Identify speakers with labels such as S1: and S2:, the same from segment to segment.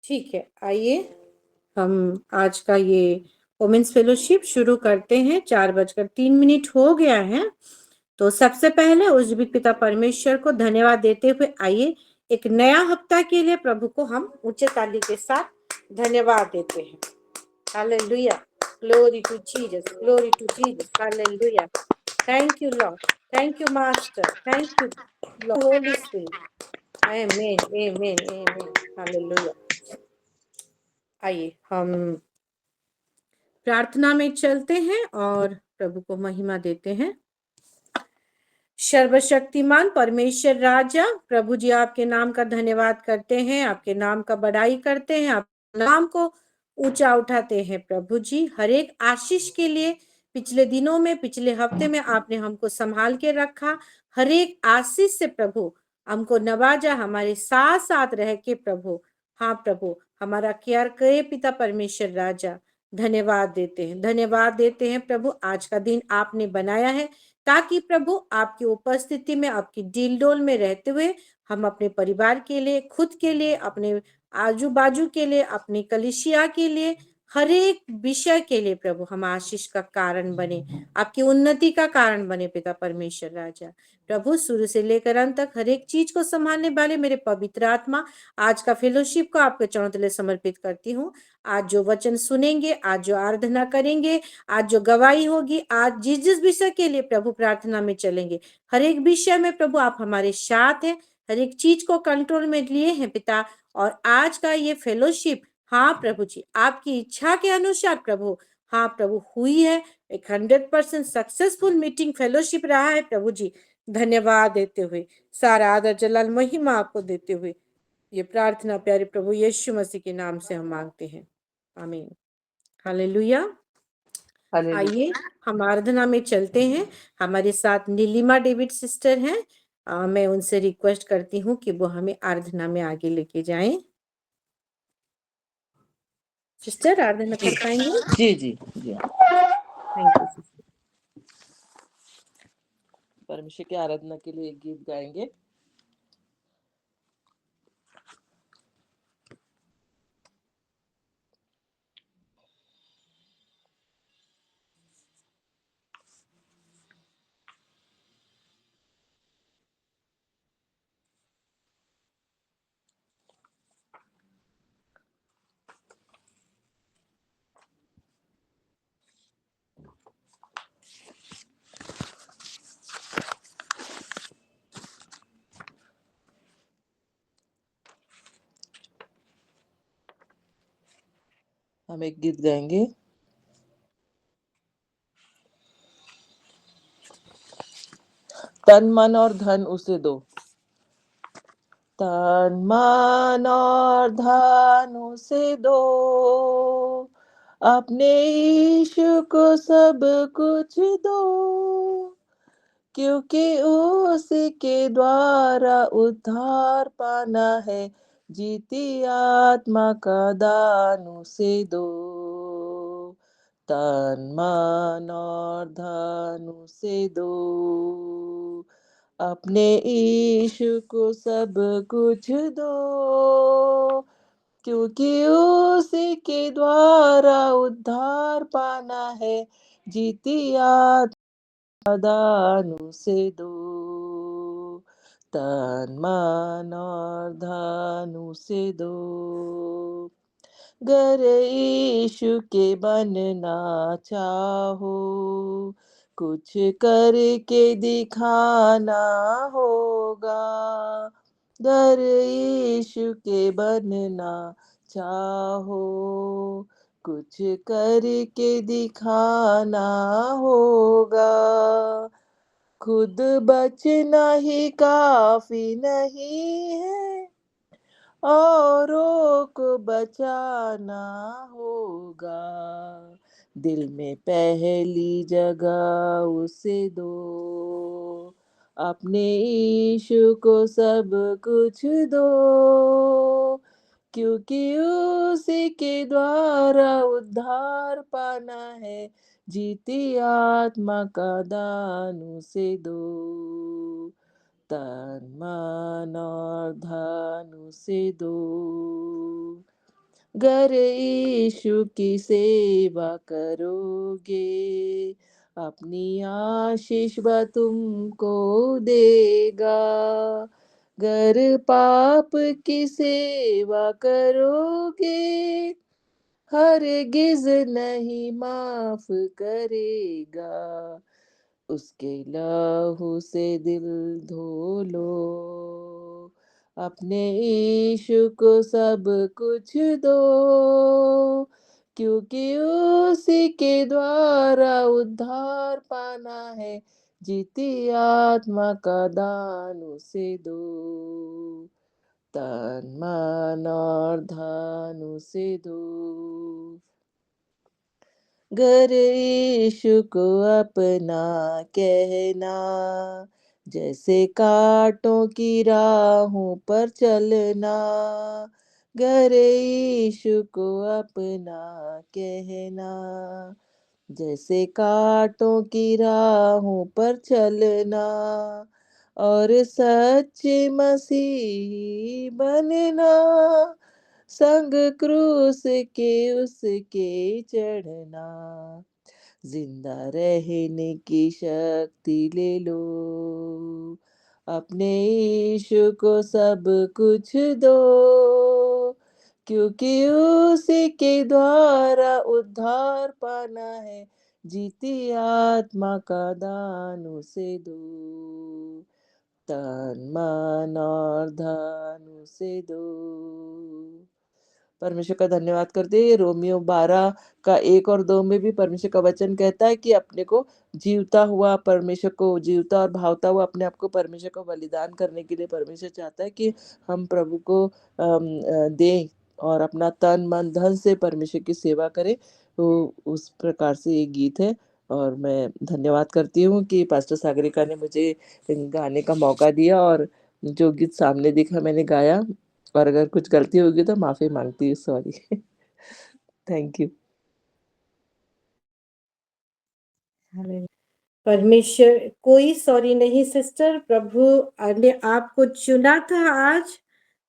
S1: ठीक है, आइए हम आज का ये वुमेन्स फेलोशिप शुरू करते हैं। 4:03 हो गया है। तो सबसे पहले उस जीवित पिता परमेश्वर को धन्यवाद देते हुए आइए एक नया हफ्ता के लिए प्रभु को हम ऊंचे ताली के साथ धन्यवाद देते हैं। Hallelujah, glory to Jesus, glory to Jesus, hallelujah. Thank you Lord, thank you master, thank you Lord, holy spirit. Amen, amen, amen, hallelujah. आइए हम प्रार्थना में चलते हैं और प्रभु को महिमा देते हैं। सर्वशक्तिमान परमेश्वर राजा प्रभु जी, आपके नाम का धन्यवाद करते हैं, आपके नाम का बड़ाई करते हैं, आपके नाम को ऊंचा उठाते हैं। प्रभु जी, हर एक आशीष के लिए पिछले दिनों में, पिछले हफ्ते में आपने हमको संभाल के रखा। हर एक आशीष से प्रभु हमको नवाजा, हमारे साथ साथ रह के प्रभु। हाँ प्रभु, हमारा केयर करे पिता परमेश्वर राजा। धन्यवाद देते हैं, धन्यवाद देते हैं प्रभु। आज का दिन आपने बनाया है ताकि प्रभु आपकी उपस्थिति में, आपकी डील डोल में रहते हुए हम अपने परिवार के लिए, खुद के लिए, अपने आजू बाजू के लिए, अपनी कलिसिया के लिए, हर एक विषय के लिए प्रभु हम आशीष का कारण बने, आपकी उन्नति का कारण बने पिता परमेश्वर राजा। प्रभु, शुरू से लेकर अंत तक हर एक चीज को संभालने वाले मेरे पवित्र आत्मा, आज का फेलोशिप को आपके चरणों तले समर्पित करती हूँ। आज जो वचन सुनेंगे, आज जो आराधना करेंगे, आज जो गवाही होगी, आज जिस जिस विषय के लिए प्रभु प्रार्थना में चलेंगे, हर एक विषय में प्रभु आप हमारे साथ हैं, हर एक चीज को कंट्रोल में लिए हैं पिता। और आज का ये फेलोशिप, हाँ प्रभु जी, आपकी इच्छा के अनुसार प्रभु, हाँ प्रभु, हुई है। एक 100% सक्सेसफुल मीटिंग फेलोशिप रहा है प्रभु जी। धन्यवाद देते हुए, सारा आदर जलाल महिमा आपको देते हुए ये प्रार्थना प्यारे प्रभु यीशु मसीह के नाम से हम मांगते हैं, आमीन, हालेलुया। आइए हम आराधना में चलते हैं। हमारे साथ नीलिमा डेविड सिस्टर हैं। मैं उनसे रिक्वेस्ट करती हूँ कि वो हमें आराधना में आगे लेके जाएं। सिस्टर, आराधना कर पाएंगे?
S2: जी जी जी।
S1: Thank you sister.
S2: परमेश्वर की आराधना के लिए एक गीत गाएंगे। हम एक गीत गाएंगे। तन मन और धन उसे दो, तन मन और धन उसे दो, अपने यीशु को सब कुछ दो, क्योंकि उसी के द्वारा उद्धार पाना है, जीती आत्मा का दान उसे दो, तन मन और धन उसे दो, अपने यीशु को सब कुछ दो, क्योंकि उसी के द्वारा उद्धार पाना है, जीती आत्मा दान उसे दो, तन मन और धन उसे दो, गर यीशु के बनना चाहो, कुछ करके दिखाना होगा, गर यीशु के बनना चाहो, कुछ करके दिखाना होगा, खुद बचना ही काफी नहीं है, औरों को बचाना होगा, दिल में पहली जगह उसे दो, अपने यीशु को सब कुछ दो, क्योंकि उसी के द्वारा उद्धार पाना है, जीती आत्मा का दान उसे दो, तन मन और धन उसे दो, गर यीशु की सेवा करोगे, अपनी आशीष वह तुमको देगा। गर पाप की सेवा करोगे, हरगिज नहीं माफ करेगा। उसके लहू से दिल धो लो, अपने यीशु को सब कुछ दो, क्योंकि उसी के द्वारा उद्धार पाना है, जीती आत्मा का दान उसे दो, तन मन और धन उसे दो। गर यीशु को अपना कहना, जैसे कांटों की राहों पर चलना। गर यीशु को अपना कहना, जैसे कांटों की राहों पर चलना, और सच्चे मसीही बनना, संग क्रूस के उसके चढ़ना। जिंदा रहने की शक्ति ले लो, अपने यीशु को सब कुछ दो, क्योंकि उसी के द्वारा उद्धार पाना है, जीती आत्मा का दान उसे दो, तन मन और धन उसे दो। परमेश्वर का धन्यवाद करते हैं। रोमियो 12 का 1 और 2 में भी परमेश्वर का वचन कहता है कि अपने को जीवता हुआ, परमेश्वर को जीवता और भावता हुआ अपने आप को परमेश्वर को बलिदान करने के लिए परमेश्वर चाहता है कि हम प्रभु को दें और अपना तन मन धन से परमेश्वर की सेवा करें। तो उस प्रकार से ये गीत है, और मैं धन्यवाद करती हूँ कि पास्टर सागरिका ने मुझे गाने का मौका दिया, और जो गीत सामने दिखा मैंने गाया, और अगर कुछ गलती होगी तो माफ़ी माँगती हूँ, सॉरी। Thank you.
S1: परमेश्वर, कोई सॉरी नहीं सिस्टर, प्रभु ने आपको चुना था आज,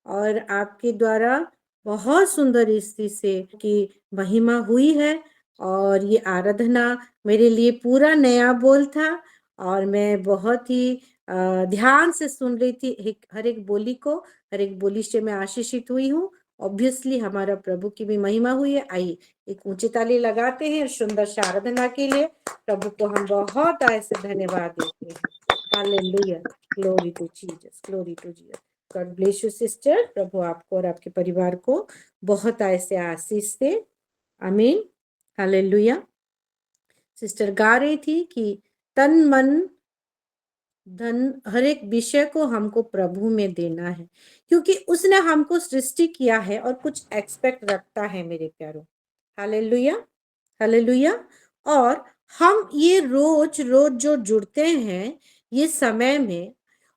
S1: और आपके द्वारा बहुत सुंदर स्थिति से की महिमा हुई है। और ये आराधना मेरे लिए पूरा नया बोल था, और मैं बहुत ही ध्यान से सुन रही थी हर एक बोली को, हर एक बोली से मैं आशीषित हुई हूँ। ऑब्वियसली हमारा प्रभु की भी महिमा हुई है। आइए एक ऊंची ताली लगाते हैं सुंदर सी आराधना के लिए। प्रभु को हम बहुत ऐसे धन्यवाद देते हैं। Hallelujah, glory to Jesus, glory to Jesus. God bless you sister. प्रभु आपको और आपके परिवार को बहुत ऐसे आशीष दे। आमीन, हालेलुया। सिस्टर गा रही थी कि तन मन धन हर एक विषय को हमको प्रभु में देना है, क्योंकि उसने हमको सृष्टि किया है और कुछ एक्सपेक्ट रखता है मेरे प्यारों। Hallelujah, hallelujah. और हम ये रोज रोज जो जुड़ते हैं ये समय में,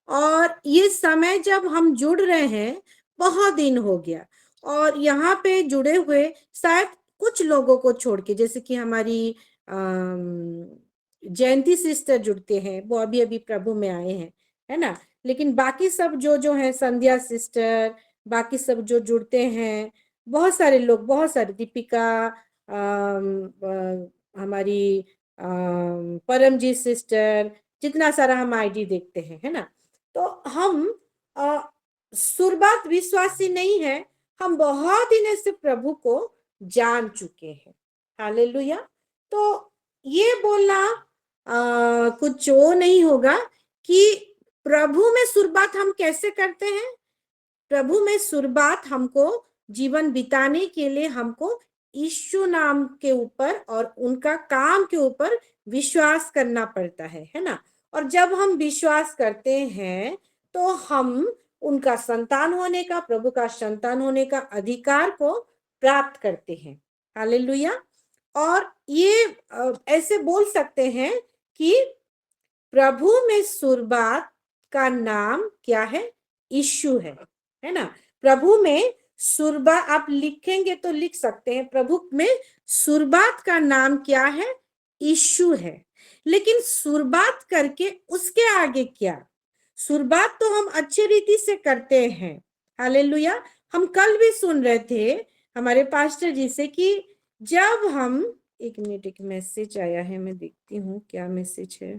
S1: और ये समय जब हम जुड़ रहे हैं बहुत दिन हो गया, और यहाँ पे जुड़े हुए शायद कुछ लोगों को छोड़ के, जैसे कि हमारी जयंती सिस्टर जुड़ते हैं, वो अभी अभी प्रभु में आए हैं, है ना। लेकिन बाकी सब जो है, संध्या सिस्टर, बाकी सब जो जुड़ते हैं, बहुत सारे लोग, बहुत सारे, दीपिका, हमारी परमजीत सिस्टर, जितना सारा हम आईडी देखते हैं, है ना। तो हम शुरुआत विश्वासी नहीं है, हम बहुत दिन से प्रभु को जान चुके हैं। हालेलुया। तो ये बोलना कुछ वो नहीं होगा कि प्रभु में शुरुआत हम कैसे करते हैं। प्रभु में शुरुआत हमको जीवन बिताने के लिए हमको यीशु नाम के ऊपर और उनका काम के ऊपर विश्वास करना पड़ता है ना। और जब हम विश्वास करते हैं तो हम उनका संतान होने का, प्रभु का संतान होने का अधिकार को प्राप्त करते हैं। हालेलुया। और ये ऐसे बोल सकते हैं कि प्रभु में शुरुआत का नाम क्या है? यीशु है ना। प्रभु में शुरुआत आप लिखेंगे तो लिख सकते हैं, प्रभु में शुरुआत का नाम क्या है? यीशु है। लेकिन शुरुआत करके उसके आगे क्या? शुरुआत तो हम अच्छी रीति से करते हैं। हालेलुया। हम कल भी सुन रहे थे हमारे पास्टर जी से कि जब हम, एक मिनट, एक मैसेज आया है, मैं देखती हूँ क्या मैसेज है।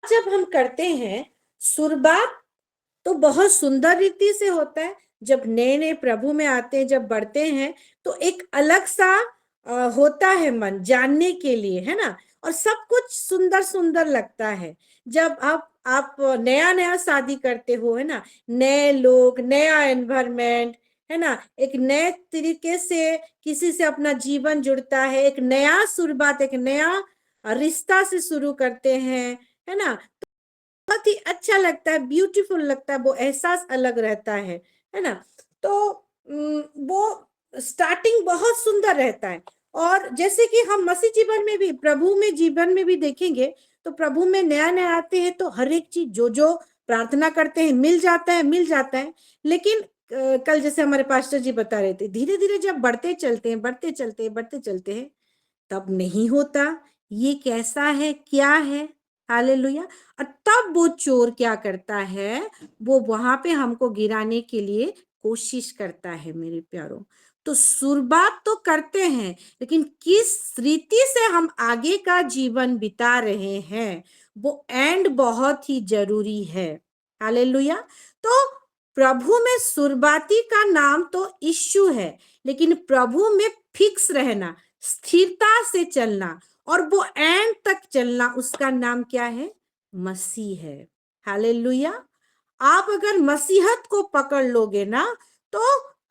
S1: जब हम करते हैं सुरबात तो बहुत सुंदर रीति से होता है। जब नए नए प्रभु में आते हैं, जब बढ़ते हैं, तो एक अलग सा होता है मन जानने के लिए, है ना। और सब कुछ सुंदर सुंदर लगता है। जब आप नया नया शादी करते हो, है ना, नए लोग, नया एनवायरमेंट, है ना, एक नए तरीके से किसी से अपना जीवन जुड़ता है, एक नया शुरुआत, एक नया रिश्ता से शुरू करते हैं, है ना। बहुत ही अच्छा लगता है, ब्यूटीफुल लगता है, वो एहसास अलग रहता है ना। तो वो स्टार्टिंग बहुत सुंदर रहता है। और जैसे कि हम मसीह जीवन में भी, प्रभु में जीवन में भी देखेंगे, तो प्रभु में नया नया आते हैं तो हर एक चीज जो जो प्रार्थना करते हैं मिल जाता है, मिल जाता है। लेकिन कल जैसे हमारे पास्टर जी बता रहे थे, धीरे धीरे जब बढ़ते चलते हैं, बढ़ते चलते हैं, बढ़ते चलते हैं, तब नहीं होता। ये कैसा है, क्या है, हालेलुया। और तब वो चोर क्या करता है, वो वहां पे हमको गिराने के लिए कोशिश करता है मेरे प्यारों। तो शुरुआत तो करते हैं, लेकिन किस रीति से हम आगे का जीवन बिता रहे हैं, वो एंड बहुत ही जरूरी है। हालेलुया। तो प्रभु में शुरुआती का नाम तो यीशु है, लेकिन प्रभु में फिक्स रहना, स्थिरता से चलना, और वो एंड तक चलना, उसका नाम क्या है, मसीह है। हालेलुया। आप अगर मसीहत को पकड़ लोगे ना, तो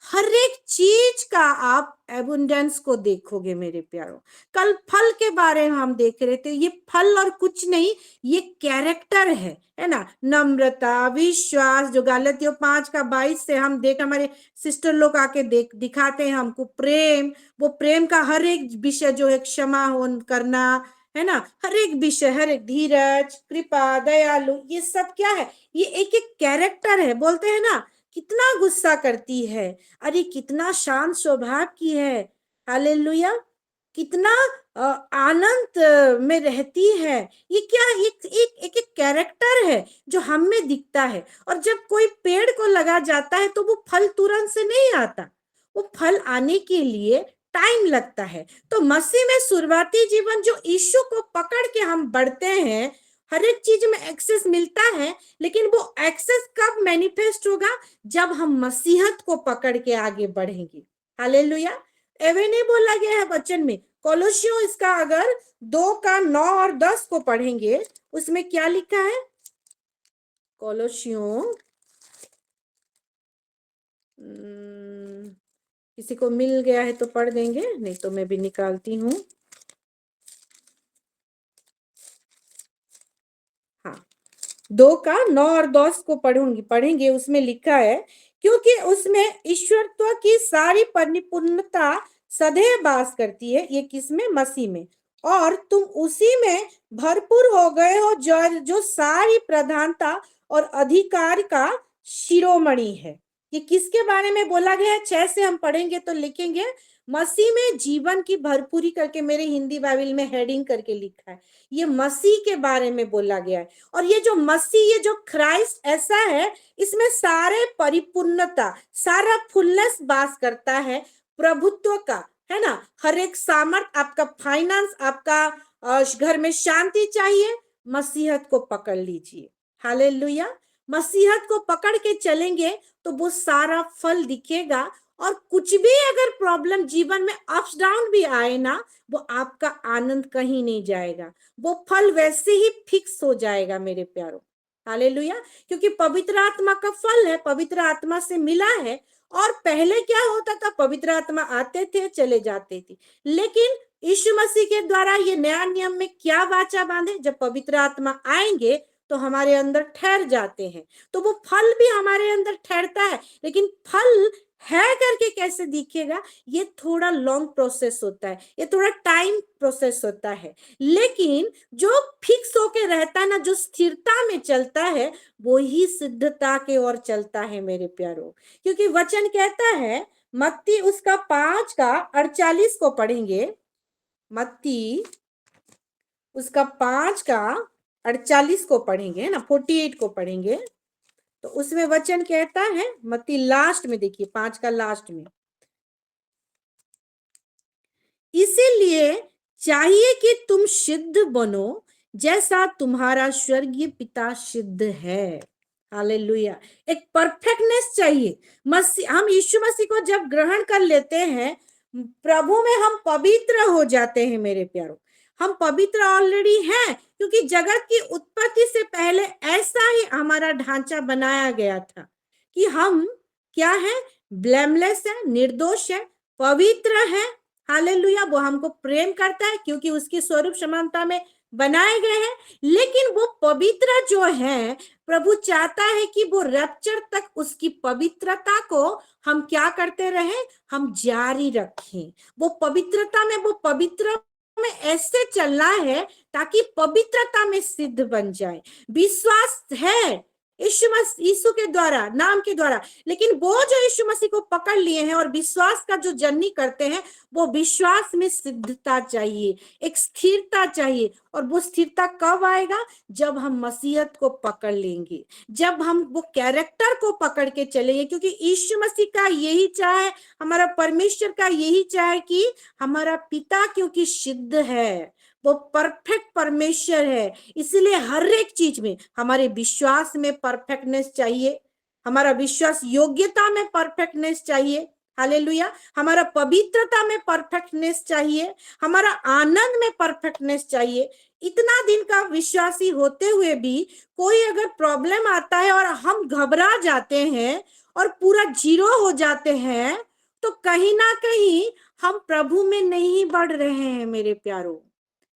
S1: हर एक चीज का आप एबुंडेंस को देखोगे मेरे प्यारों। कल फल के बारे में हम देख रहे थे, ये फल और कुछ नहीं, ये कैरेक्टर है ना। नम्रता, विश्वास, जो गलातियों 5:22 से हम देख, हमारे सिस्टर लोग आके देख दिखाते हैं हमको, प्रेम, वो प्रेम का हर एक विषय जो है, क्षमा हो करना, है ना, हर एक विषय, हर एक धीरज, कृपा, दयालु, ये सब क्या है, ये एक एक कैरेक्टर है। बोलते हैं ना, कितना गुस्सा करती है, अरे कितना शांत स्वभाव की है, हालेलुया, कितना आनंद में रहती है। ये क्या, एक एक एक एक कैरेक्टर है जो हम में दिखता है। और जब कोई पेड़ को लगा जाता है तो वो फल तुरंत से नहीं आता, वो फल आने के लिए टाइम लगता है। तो मसीह में शुरुआती जीवन जो यीशु को पकड़ के हम बढ़ते हैं, हर एक चीज में एक्सेस मिलता है, लेकिन वो एक्सेस कब मैनिफेस्ट होगा, जब हम मसीहत को पकड़ के आगे बढ़ेंगे। हालेलुया। एवे नहीं बोला गया है वचन में, कोलोसियों इसका अगर 2:9 और 10 को पढ़ेंगे, उसमें क्या लिखा है, कोलोसियों, किसी को मिल गया है तो पढ़ देंगे, नहीं तो मैं भी निकालती हूँ। हाँ, 2:9 और 10 को पढ़ेंगे। उसमें लिखा है, क्योंकि उसमें ईश्वरत्व की सारी परिपूर्णता सदैव वास करती है। ये किसमें, मसीह में, और तुम उसी में भरपूर हो गए हो, जो सारी प्रधानता और अधिकार का शिरोमणि है। ये किसके बारे में बोला गया है, 6 से हम पढ़ेंगे तो लिखेंगे, मसीह में जीवन की भरपूरी करके, मेरे हिंदी बाइबल में हेडिंग करके लिखा है, ये मसीह के बारे में बोला गया है। और ये जो मसीह, ये जो क्राइस्ट ऐसा है, इसमें सारे परिपूर्णता, सारा फुलनेस वास करता है, प्रभुत्व का, है ना। हर एक सामर्थ, आपका फाइनेंस, आपका घर में शांति चाहिए, मसीहत को पकड़ लीजिए। हालेलुया। मसीहत को पकड़ के चलेंगे तो वो सारा फल दिखेगा। और कुछ भी अगर प्रॉब्लम जीवन में अप्स डाउन भी आए ना, वो आपका आनंद कहीं नहीं जाएगा, वो फल वैसे ही फिक्स हो जाएगा मेरे प्यारों। हालेलुया। क्योंकि पवित्र आत्मा का फल है, पवित्र आत्मा से मिला है। और पहले क्या होता था, पवित्र आत्मा आते थे, चले जाते थे, लेकिन यीशु मसीह के द्वारा ये नया नियम में क्या वाचा बांधे, जब पवित्र आत्मा आएंगे तो हमारे अंदर ठहर जाते हैं, तो वो फल भी हमारे अंदर ठहरता है। लेकिन फल है करके कैसे दिखेगा, ये थोड़ा लॉन्ग प्रोसेस होता है, ये थोड़ा टाइम प्रोसेस होता है। लेकिन जो फिक्स होके रहता है ना, जो स्थिरता में चलता है, वो ही सिद्धता के ओर चलता है मेरे प्यारों। क्योंकि वचन कहता है, मत्ती उसका 5:48 को पढ़ेंगे, मत्ती उसका 5:48 को पढ़ेंगे ना, 48 को पढ़ेंगे। तो उसमें वचन कहता है, मत्ती लास्ट में देखिए 5 का लास्ट में, इसीलिए चाहिए कि तुम सिद्ध बनो जैसा तुम्हारा स्वर्गीय पिता सिद्ध है। हालेलुया। एक परफेक्टनेस चाहिए। मसीह, हम यीशु मसीह को जब ग्रहण कर लेते हैं, प्रभु में हम पवित्र हो जाते हैं मेरे प्यारो। हम पवित्र ऑलरेडी हैं, क्योंकि जगत की उत्पत्ति से पहले ऐसा ही हमारा ढांचा बनाया गया था कि हम क्या है, ब्लेमलेस है, निर्दोष है, पवित्र है। हालेलुया। वो हमको प्रेम करता है क्योंकि उसकी स्वरूप समानता में बनाए गए हैं। लेकिन वो पवित्र जो है, प्रभु चाहता है कि वो रैप्चर तक उसकी पवित्रता को हम क्या करते रहे, हम जारी रखें। वो पवित्रता में, वो पवित्र में ऐसे चलना है ताकि पवित्रता में सिद्ध बन जाए। विश्वास है यीशु के द्वारा, नाम के द्वारा, लेकिन वो जो यीशु मसीह को पकड़ लिए हैं और विश्वास का जो जर्नी करते हैं, वो विश्वास में सिद्धता चाहिए, एक स्थिरता चाहिए। और वो स्थिरता कब आएगा, जब हम मसीहत को पकड़ लेंगे, जब हम वो कैरेक्टर को पकड़ के चलेंगे। क्योंकि यीशु मसीह का यही चाहे, हमारा परमेश्वर का यही चाहे कि हमारा पिता क्योंकि सिद्ध है, वो परफेक्ट परमेश्वर है, इसलिए हर एक चीज में हमारे विश्वास में परफेक्टनेस चाहिए, हमारा विश्वास योग्यता में परफेक्टनेस चाहिए। हालेलुया। हमारा पवित्रता में परफेक्टनेस चाहिए, हमारा आनंद में परफेक्टनेस चाहिए। इतना दिन का विश्वासी होते हुए भी कोई अगर प्रॉब्लम आता है और हम घबरा जाते हैं और पूरा जीरो हो जाते हैं, तो कहीं ना कहीं हम प्रभु में नहीं बढ़ रहे हैं मेरे प्यारो।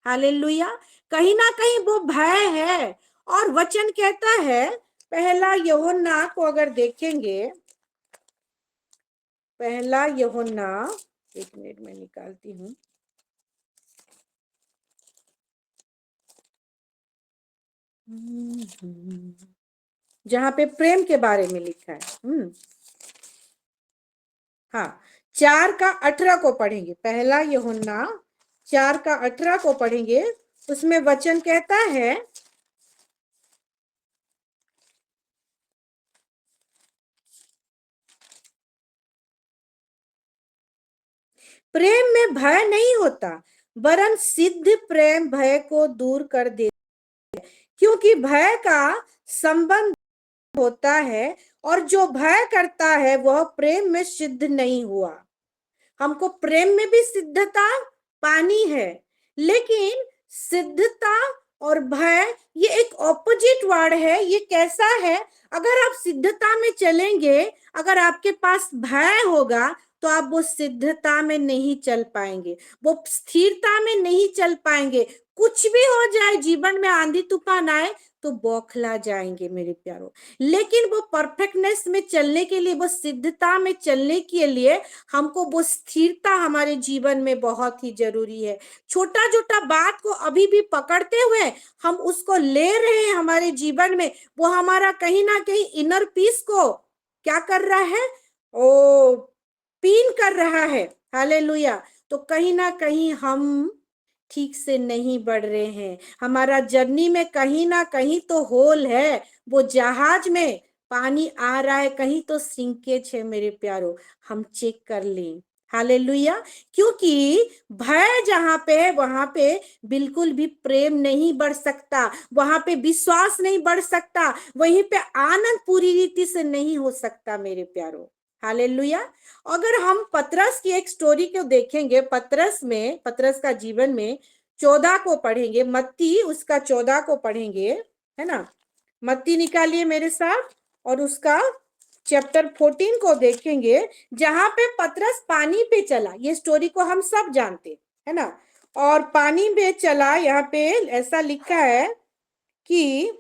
S1: हालेलुया। कहीं ना कहीं वो भय है। और वचन कहता है, पहला यूहन्ना को अगर देखेंगे, पहला यूहन्ना, एक मिनट में निकालती हूँ, जहां पे प्रेम के बारे में लिखा है। हाँ, 4:18 को पढ़ेंगे। पहला यूहन्ना 4:18 को पढ़ेंगे। उसमें वचन कहता है, प्रेम में भय नहीं होता, वरन सिद्ध प्रेम भय को दूर कर दे, क्योंकि भय का संबंध होता है, और जो भय करता है वह प्रेम में सिद्ध नहीं हुआ। हमको प्रेम में भी सिद्धता पानी है, लेकिन सिद्धता और भय ये एक ऑपोजिट वर्ड है। ये कैसा है, अगर आप सिद्धता में चलेंगे, अगर आपके पास भय होगा, तो आप वो सिद्धता में नहीं चल पाएंगे, वो स्थिरता में नहीं चल पाएंगे। कुछ भी हो जाए, जीवन में आंधी तूफान आए तो बौखला जाएंगे मेरे प्यारो। लेकिन वो परफेक्टनेस में चलने के लिए, वो सिद्धता में चलने के लिए हमको वो स्थिरता हमारे जीवन में बहुत ही जरूरी है। छोटा छोटा बात को अभी भी पकड़ते हुए हम उसको ले रहे हैं हमारे जीवन में, वो हमारा कहीं ना कहीं इनर पीस को क्या कर रहा है, ओ पीन कर रहा है। हालेलुया। तो कहीं ना कहीं हम ठीक से नहीं बढ़ रहे हैं, हमारा जर्नी में कहीं ना कहीं तो होल है। वो जहाज में पानी आ रहा है, कहीं तो सिंकेज है मेरे प्यारो, हम चेक कर लें। हालेलुया। क्योंकि भय जहां पे है, वहां पे बिल्कुल भी प्रेम नहीं बढ़ सकता, वहां पे विश्वास नहीं बढ़ सकता, वहीं पे आनंद पूरी रीति से नहीं हो सकता मेरे प्यारो। हालेलुया। अगर हम पतरस की एक स्टोरी को देखेंगे, पतरस का जीवन में 14 को पढ़ेंगे, मत्ती उसका 14 को पढ़ेंगे, है ना। मत्ती निकालिए मेरे साथ, और उसका चैप्टर 14 को देखेंगे, जहां पे पतरस पानी पे चला। ये स्टोरी को हम सब जानते है ना। और पानी पे चला, यहाँ पे ऐसा लिखा है कि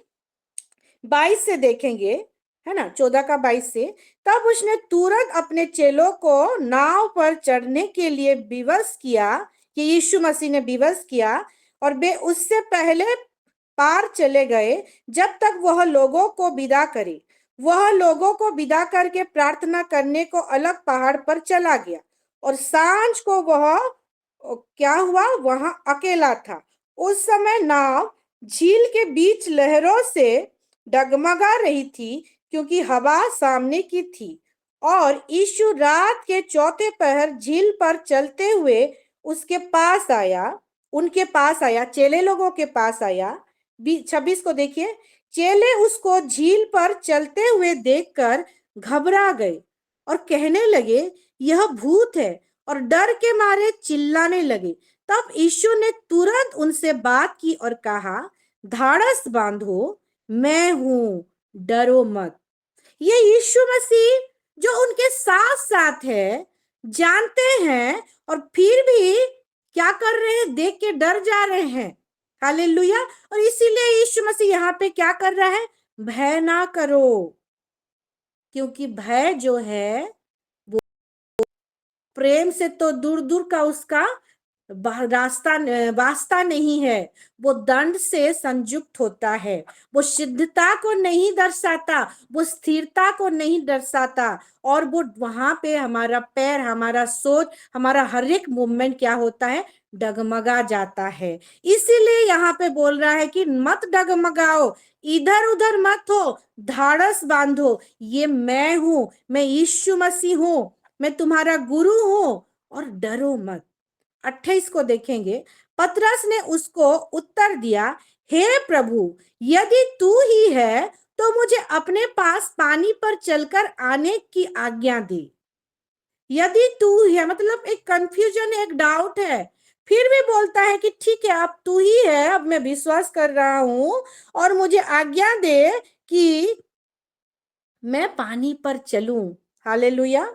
S1: 22 से देखेंगे, है ना, 14 का 22 से, तब उसने तुरंत अपने चेलों को नाव पर चढ़ने के लिए विवश किया, कि यीशु मसीह ने विवश किया, और वे उससे पहले पार चले गए जब तक वह लोगों को विदा करे। वह लोगों को विदा करके प्रार्थना करने को अलग पहाड़ पर चला गया, और सांझ को वह क्या हुआ, वहां अकेला था। उस समय नाव झील के बीच लहरों से डगमगा रही थी, क्योंकि हवा सामने की थी। और यीशु रात के चौथे पहर झील पर चलते हुए उसके पास आया, उनके पास आया, चेले लोगों के पास आया। 26 को देखिए, चेले उसको झील पर चलते हुए देखकर घबरा गए और कहने लगे, यह भूत है, और डर के मारे चिल्लाने लगे। तब यीशु ने तुरंत उनसे बात की और कहा, धाड़स बांधो, मैं हूं, डरो मत। ये यीशु मसीह जो उनके साथ साथ है, जानते हैं, और फिर भी क्या कर रहे हैं, देख के डर जा रहे हैं। हालेलुया। और इसीलिए यीशु मसीह यहाँ पे क्या कर रहा है, भय ना करो, क्योंकि भय जो है वो प्रेम से तो दूर दूर का उसका रास्ता वास्ता नहीं है। वो दंड से संयुक्त होता है। वो सिद्धता को नहीं दर्शाता, वो स्थिरता को नहीं दर्शाता। और वो वहां पे हमारा पैर, हमारा सोच, हमारा हर एक मूवमेंट क्या होता है, डगमगा जाता है। इसीलिए यहाँ पे बोल रहा है कि मत डगमगाओ, इधर उधर मत हो, धाड़स बांधो, ये मैं हूं, मैं यीशु मसीह हूं, मैं तुम्हारा गुरु हूं, और डरो मत। 28 को देखेंगे, पतरस ने उसको उत्तर दिया, हे प्रभु, यदि तू ही है तो मुझे अपने पास पानी पर चलकर आने की आज्ञा दे। यदि तू है, मतलब एक कंफ्यूजन, एक डाउट है, फिर भी बोलता है कि ठीक है, अब तू ही है, अब मैं विश्वास कर रहा हूं, और मुझे आज्ञा दे कि मैं पानी पर चलूं। हालेलुया।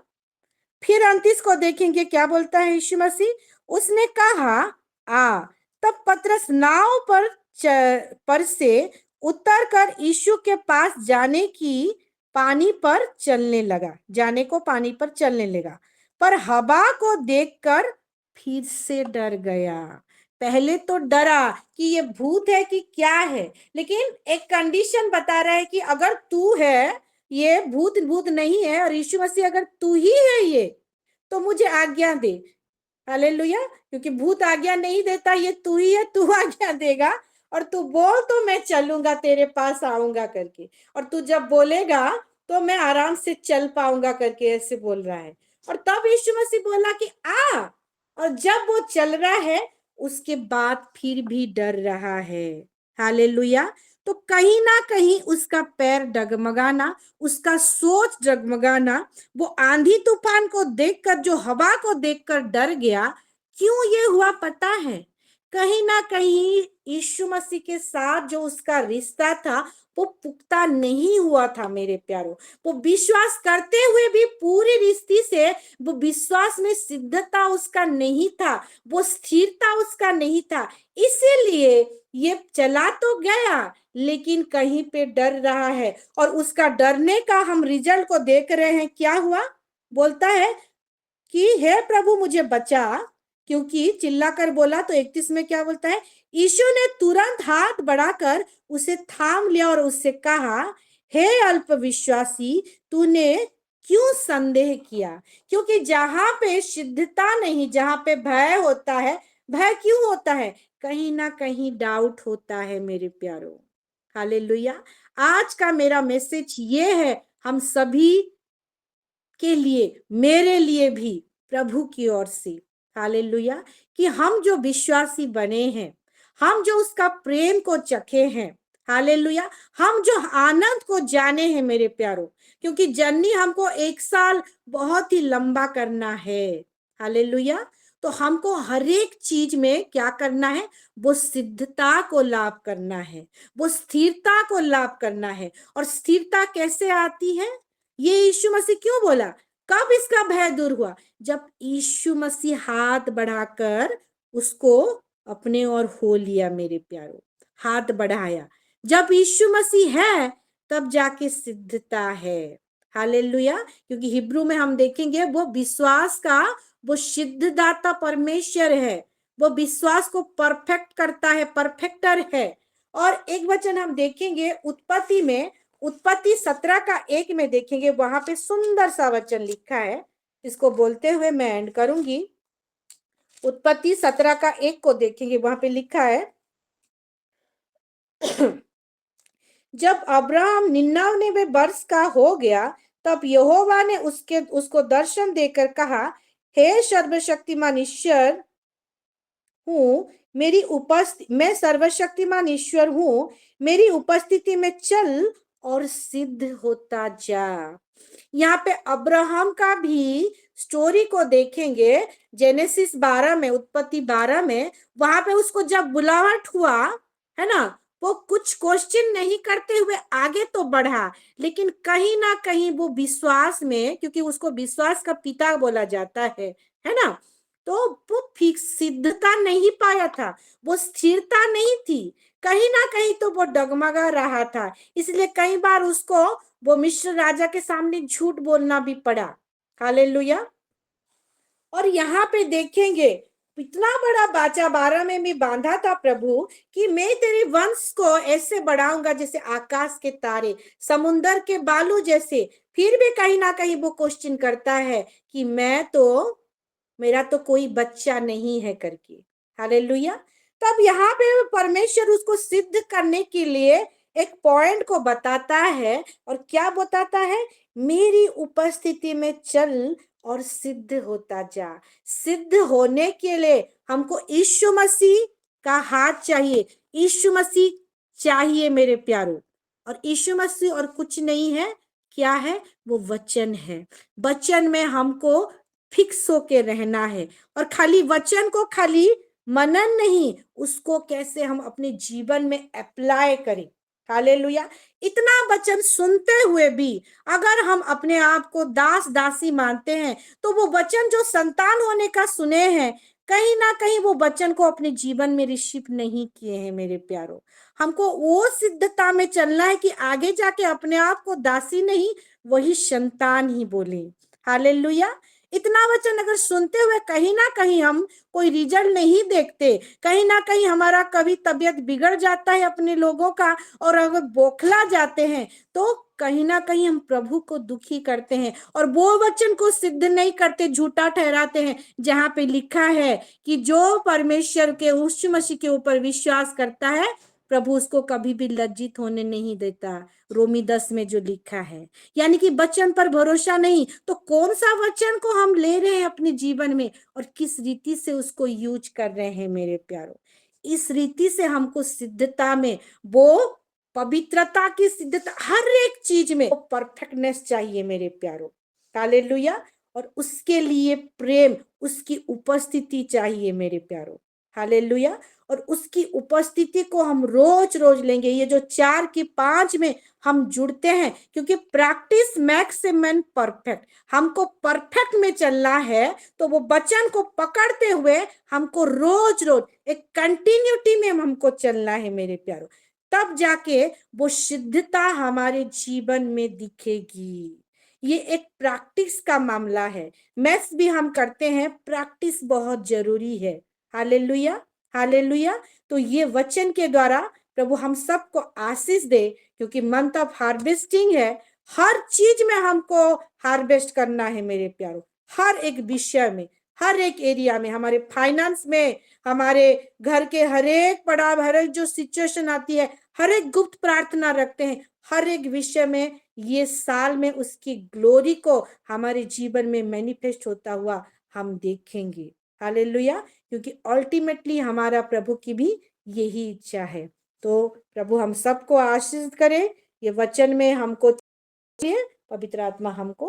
S1: फिर 29 को देखेंगे, क्या बोलता है यीशु मसीह, उसने कहा, आ। तब पतरस नाव पर से उतरकर यीशु के पास जाने को पानी पर चलने लगा, पर हवा को देखकर फिर से डर गया। पहले तो डरा कि ये भूत है कि क्या है, लेकिन एक कंडीशन बता रहा है कि अगर तू है, ये भूत भूत नहीं है, और यीशु मसीह अगर तू ही है ये, तो मुझे आज्ञा दे। हालेलुया। क्योंकि भूत आज्ञा नहीं देता, ये तू ही है, तू आज्ञा देगा, और तू बोल तो मैं चलूंगा, तेरे पास आऊंगा करके, और तू जब बोलेगा तो मैं आराम से चल पाऊंगा करके, ऐसे बोल रहा है। और तब यीशु मसीह बोला कि आ। और जब वो चल रहा है, उसके बाद फिर भी डर रहा है। हालेलुया। तो कहीं ना कहीं उसका पैर डगमगाना, उसका सोच डगमगाना, वो आंधी तूफान को देखकर, जो हवा को देखकर डर गया। क्यों ये हुआ पता है? कहीं ना कहीं यीशु मसीह के साथ जो उसका रिश्ता था, वो पुख्ता नहीं हुआ था मेरे प्यारों। वो विश्वास करते हुए भी पूरी रिश्ते से वो विश्वास में सिद्धता उसका नहीं था, वो स्थिरता उसका नहीं था। इसीलिए ये चला तो गया, लेकिन कहीं पे डर रहा है। और उसका डरने का हम रिजल्ट को देख रहे हैं। क्या हुआ? बोलता है कि हे प्रभु मुझे बचा, क्योंकि चिल्लाकर बोला। तो 31 में क्या बोलता है? यीशु ने तुरंत हाथ बढ़ाकर उसे थाम लिया और उससे कहा, हे अल्पविश्वासी, तूने क्यों संदेह किया? क्योंकि जहां पे सिद्धता नहीं, जहां पे भय होता है, भय क्यों होता है? कहीं ना कहीं डाउट होता है मेरे प्यारों। हालेलुया। आज का मेरा मैसेज ये है, हम सभी के लिए, मेरे लिए भी, प्रभु की ओर से, हालेलुया, कि हम जो विश्वासी बने हैं, हम जो उसका प्रेम को चखे हैं, हालेलुया, हम जो आनंद को जाने हैं मेरे प्यारों। क्योंकि जर्नी हमको 1 साल बहुत ही लंबा करना है। हालेलुया। तो हमको हर एक चीज में क्या करना है? वो सिद्धता को लाभ करना है, वो स्थिरता को लाभ करना है। और स्थिरता कैसे आती है? ये यीशु मसीह क्यों बोला? कब इसका भय दूर हुआ? जब यीशु मसीह हाथ बढ़ाकर उसको अपने ओर हो लिया मेरे प्यारों, हाथ बढ़ाया। जब यीशु मसीह है, तब जाके सिद्धता है। हालेलुया। क्योंकि हिब्रू में हम देखेंगे, वो विश्वास का वो सिद्धदाता परमेश्वर है। वो विश्वास को परफेक्ट करता है, परफेक्टर है। और एक वचन हम देखेंगे उत्पत्ति में, उत्पत्ति 17 का 1 में देखेंगे, वहां पे सुंदर सा वचन लिखा है। इसको बोलते हुए मैं एंड करूंगी। उत्पत्ति 17 का 1 को देखेंगे, वहां पे लिखा है जब अब्राहम 99 वर्ष का हो गया, तब यहोवा ने उसको दर्शन देकर कहा, हे सर्वशक्तिमान ईश्वर हूँ, मैं सर्वशक्तिमान ईश्वर हूँ, मेरी उपस्थिति में चल और सिद्ध होता जा। यहाँ पे अब्राहम का भी स्टोरी को देखेंगे, जेनेसिस 12 में, उत्पत्ति 12 में, वहां पे उसको जब बुलाहट हुआ है ना, वो कुछ क्वेश्चन नहीं करते हुए आगे तो बढ़ा, लेकिन कहीं ना कहीं वो विश्वास में, क्योंकि उसको विश्वास का पिता बोला जाता है ना, तो वो फिक्स सिद्धता नहीं पाया था, वो स्थिरता नहीं थी, कहीं ना कहीं तो वो डगमगा रहा था। इसलिए कई बार उसको वो मिस्र राजा के सामने झूठ बोलना भी पड़ा। हालेलुया। और यहाँ पे देखेंगे, इतना बड़ा बाचा 12 में भी बांधा था प्रभु कि मैं तेरे वंश को ऐसे बढ़ाऊंगा जैसे आकाश के तारे, समुन्दर के बालू जैसे। फिर भी कहीं ना कहीं वो क्वेश्चन करता है कि मेरा तो कोई बच्चा नहीं है करके। हालेलुया। तब यहाँ पे परमेश्वर उसको सिद्ध करने के लिए एक पॉइंट को बताता है, और क्या बताता है, मेरी उपस्थिति में चल और सिद्ध होता जा। सिद्ध होने के लिए हमको यीशु मसीह का हाथ चाहिए, यीशु मसीह चाहिए मेरे प्यारों। और यीशु मसीह और कुछ नहीं है, क्या है, वो वचन है। वचन में हमको फिक्स होके रहना है, और खाली वचन को खाली मनन नहीं, उसको कैसे हम अपने जीवन में अप्लाई करें। हालेलुया। इतना वचन सुनते हुए भी अगर हम अपने आप को दास दासी मानते हैं, तो वो वचन जो संतान होने का सुने हैं, कहीं ना कहीं वो वचन को अपने जीवन में रिसीव नहीं किए हैं मेरे प्यारों। हमको वो सिद्धता में चलना है कि आगे जाके अपने आप को दासी नहीं, वही संतान ही बोले। हालेलुया। इतना वचन अगर सुनते हुए कहीं ना कहीं हम कोई रिजल्ट नहीं देखते, कहीं ना कहीं हमारा कभी तबीयत बिगड़ जाता है अपने लोगों का, और अगर बौखला जाते हैं, तो कहीं ना कहीं हम प्रभु को दुखी करते हैं, और वो वचन को सिद्ध नहीं करते, झूठा ठहराते हैं, जहां पे लिखा है कि जो परमेश्वर के यीशु मसीह के ऊपर विश्वास करता है, प्रभु उसको कभी भी लज्जित होने नहीं देता। रोमी 10 में जो लिखा है, यानी कि वचन पर भरोसा नहीं, तो कौन सा वचन को हम ले रहे हैं अपने जीवन में, और किस रीति से उसको यूज कर रहे हैं मेरे प्यारों। इस रीति से हमको सिद्धता में, वो पवित्रता की सिद्धता, हर एक चीज में परफेक्टनेस चाहिए मेरे प्यारों। हालेलुया। और उसके लिए प्रेम, उसकी उपस्थिति चाहिए मेरे प्यारों। हालेलुया। और उसकी उपस्थिति को हम रोज रोज लेंगे। ये जो 4 की 5 में हम जुड़ते हैं, क्योंकि प्रैक्टिस मैक्स मैन परफेक्ट, हमको परफेक्ट में चलना है, तो वो वचन को पकड़ते हुए हमको रोज रोज एक कंटिन्यूटी में हमको चलना है मेरे प्यारों। तब जाके वो सिद्धता हमारे जीवन में दिखेगी। ये एक प्रैक्टिस का मामला है। मैथ्स भी हम करते हैं, प्रैक्टिस बहुत जरूरी है। हालेलुया। हालेलुया। तो ये वचन के द्वारा प्रभु हम सबको आशीष दे, क्योंकि मंथ ऑफ हार्वेस्टिंग है। हर चीज में हमको हार्वेस्ट करना है मेरे प्यारों, हर एक विषय में, हर एक एरिया में, हमारे फाइनेंस में, हमारे घर के हर एक पड़ाव, हर एक जो सिचुएशन आती है, हर एक गुप्त प्रार्थना रखते हैं, हर एक विषय में ये साल में उसकी ग्लोरी को हमारे जीवन में मैनिफेस्ट होता हुआ हम देखेंगे। हालेलुया। क्योंकि अल्टीमेटली हमारा प्रभु की भी यही इच्छा है। तो प्रभु हम सबको आशीष करे, ये वचन में हमको पवित्र आत्मा हमको।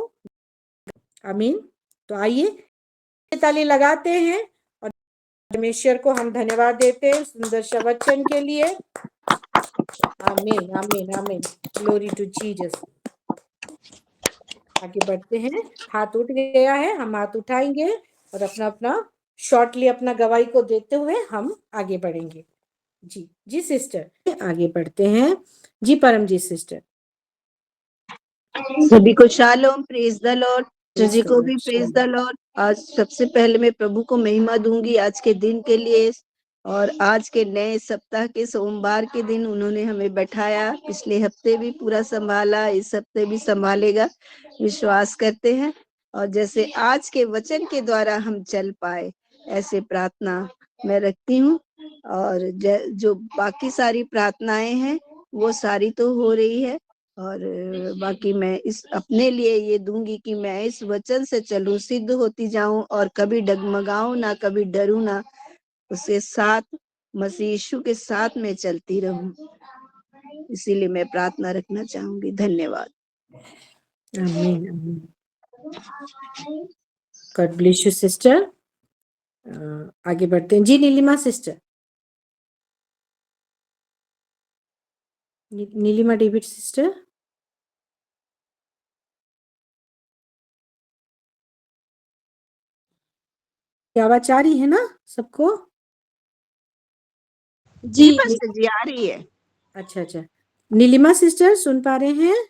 S1: आमीन। तो आइए ताली लगाते हैं और परमेश्वर को हम धन्यवाद देते हैं सुंदर सा वचन के लिए। आमीन आमीन आमीन। Glory to Jesus. आगे बढ़ते हैं। हाथ उठ गया है, हम हाथ उठाएंगे और अपना अपना शॉर्टली अपना गवाही को देते हुए हम आगे बढ़ेंगे। जी जी सिस्टर, आगे बढ़ते हैं। जी परमजीत सिस्टर।
S3: सभी को शालोम, प्रेज द लॉर्ड। जी को भी प्रेज द लॉर्ड। आज सबसे पहले मैं प्रभु को महिमा दूंगी आज के दिन के लिए, और आज के नए सप्ताह के सोमवार के दिन उन्होंने हमें बैठाया। पिछले हफ्ते भी पूरा संभाला, इस हफ्ते भी संभालेगा, विश्वास करते हैं। और जैसे आज के वचन के द्वारा हम चल पाए, ऐसे प्रार्थना मैं रखती हूँ। और जो बाकी सारी प्रार्थनाएं हैं वो सारी तो हो रही है। और बाकी मैं इस अपने लिए ये दूंगी कि मैं इस वचन से चलूं, सिद्ध होती जाऊं और कभी डगमगाऊं ना, कभी डरूं ना, उसके साथ, मसीह यीशु के साथ मैं चलती रहूं। इसीलिए मैं प्रार्थना रखना चाहूंगी। धन्यवाद।
S1: आमीन आमीन। God bless you sister. आगे बढ़ते हैं जी। Nilima sister, Nilima David sister, क्या आवाज आ रही है ना सबको?
S3: जी पास्टर जी, आ रही है।
S1: अच्छा अच्छा, नीलिमा सिस्टर सुन पा रहे हैं?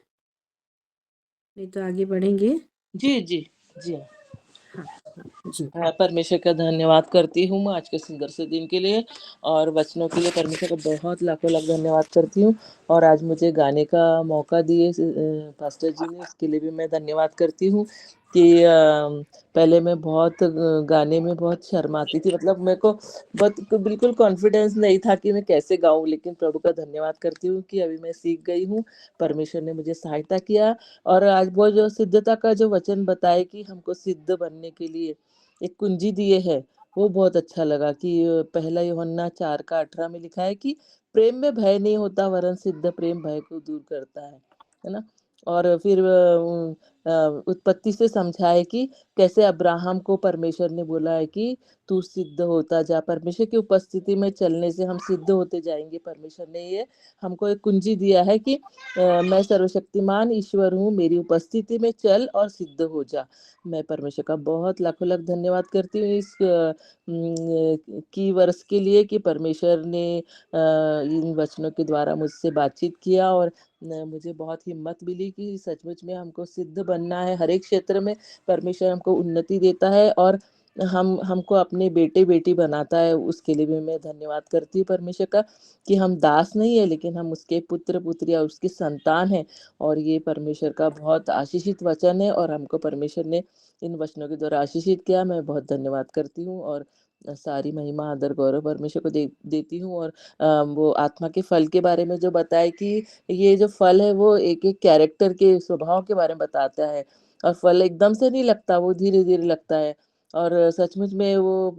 S1: नहीं तो आगे बढ़ेंगे।
S2: जी जी जी
S1: हाँ हाँ जी।
S2: हाँ, परमेश्वर का धन्यवाद करती हूँ मैं आज के सुंदर से दिन के लिए और वचनों के लिए परमेश्वर का बहुत लाखों लाख धन्यवाद करती हूँ। और आज मुझे गाने का मौका दिए पास्टर जी ने, उसके लिए भी मैं धन्यवाद करती हूँ कि पहले मैं बहुत गाने में बहुत शर्माती थी, मतलब मेरे को बहुत बिल्कुल कॉन्फिडेंस नहीं था कि मैं कैसे गाऊं, लेकिन प्रभु का धन्यवाद करती हूँ कि अभी मैं सीख गई हूँ। परमेश्वर ने मुझे सहायता किया। और आज वो जो सिद्धता का जो वचन बताए कि हमको सिद्ध बनने के लिए एक कुंजी दिए है, वो बहुत अच्छा लगा कि पहला यूहन्ना 4:18 में लिखा है कि प्रेम में भय नहीं होता, वरन सिद्ध प्रेम भय को दूर करता है ना। और फिर उत्पत्ति से समझाए कि कैसे अब्राहम को परमेश्वर ने बोला है कि तू सिद्ध होता जा। परमेश्वर की उपस्थिति में चलने से हम सिद्ध होते जाएंगे। परमेश्वर ने ये हमको एक कुंजी दिया है कि मैं सर्वशक्तिमान ईश्वर हूँ, मेरी उपस्थिति में चल और सिद्ध हो जा। मैं परमेश्वर का बहुत लाखों लाख धन्यवाद करती हूँ इस की वर्ष के लिए कि परमेश्वर ने इन वचनों के द्वारा मुझसे बातचीत किया और मुझे बहुत हिम्मत मिली कि सचमुच में हमको सिद्ध बनना है। हर एक क्षेत्र में परमेश्वर हमको उन्नति देता है और हमको अपने बेटे बेटी बनाता है। उसके लिए भी मैं धन्यवाद करती हूँ परमेश्वर का कि हम दास नहीं है, लेकिन हम उसके पुत्र पुत्री या उसकी संतान है। और ये परमेश्वर का बहुत आशीषित वचन है और हमको परमेश्वर ने इन वचनों के द्वारा आशीषित किया। मैं बहुत धन्यवाद करती हूँ और सारी महिमा आदर गौरव परमेश्वर को देती हूँ। और वो आत्मा के फल के बारे में जो बताए कि ये जो फल है वो एक एक कैरेक्टर के स्वभाव के बारे में बताता है। और फल एकदम से नहीं लगता, वो धीरे धीरे लगता है। और सचमुच में वो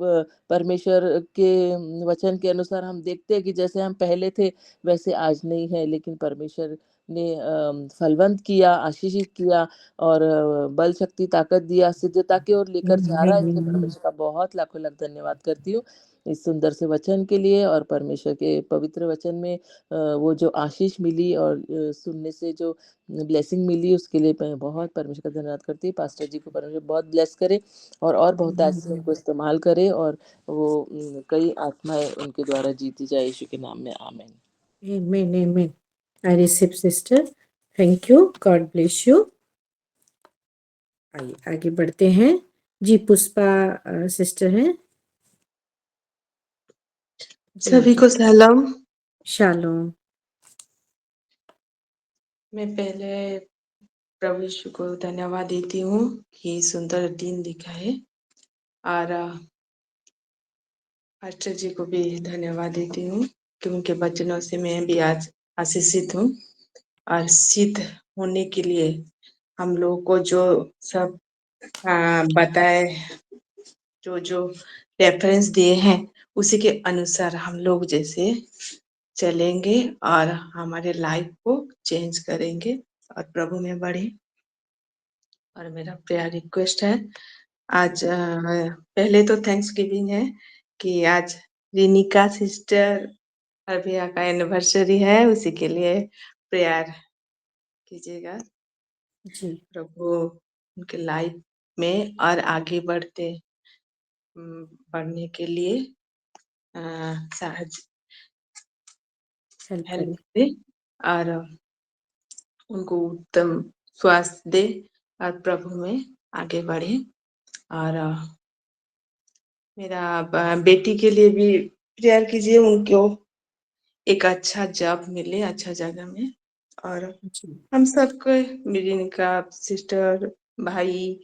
S2: परमेश्वर के वचन के अनुसार हम देखते हैं कि जैसे हम पहले थे वैसे आज नहीं है, लेकिन परमेश्वर ने फलवंत किया, आशीषित किया और बल शक्ति ताकत दिया, सिद्धता की ओर लेकर जा रहा है। इसलिए परमेश्वर का बहुत लाखों लाख धन्यवाद करती हूँ इस सुंदर से वचन के लिए। और परमेश्वर के पवित्र वचन में वो जो आशीष मिली और सुनने से जो ब्लेसिंग मिली, उसके लिए मैं बहुत परमेश्वर का धन्यवाद करती हूँ। पास्टर जी को परमेश्वर बहुत ब्लेस करे और बहुत ऐसे उनको इस्तेमाल करे और वो कई आत्माएं उनके द्वारा जीती जाए। यीशु के नाम में आमीन।
S1: Amen, amen. I receive sister. Thank you. God bless you. आइए आगे बढ़ते हैं जी। पुष्पा सिस्टर हैं।
S4: सभी को सलाम।
S1: शालोम।
S4: मैं पहले प्रभु यीशु को धन्यवाद देती हूँ कि सुंदर दिन दिखा है और पास्टर जी को भी धन्यवाद देती हूँ कि उनके वचनों से मैं भी आज आशीषित हूँ। और सिद्ध होने के लिए हम लोगों को जो सब बताए, जो रेफरेंस दिए हैं, उसी के अनुसार हम लोग जैसे चलेंगे और हमारे लाइफ को चेंज करेंगे और प्रभु में बढ़े। और मेरा प्यार रिक्वेस्ट है, आज पहले तो थैंक्स गिविंग है कि आज रिनिका सिस्टर अभिया का एनिवर्सरी है, उसी के लिए प्रेयर कीजिएगा।
S1: जी
S4: प्रभु उनके लाइफ में और आगे बढ़ने के लिए सहज
S1: हेल्प
S4: हेल्प
S1: करें।
S4: दे और उनको उत्तम स्वास्थ्य दे और प्रभु में आगे बढ़े। और मेरा बेटी के लिए भी प्रेयर कीजिए, उनको एक अच्छा जॉब मिले अच्छा जगह में। और
S1: जी
S4: हम सबको, मेरी इनका सिस्टर, भाई,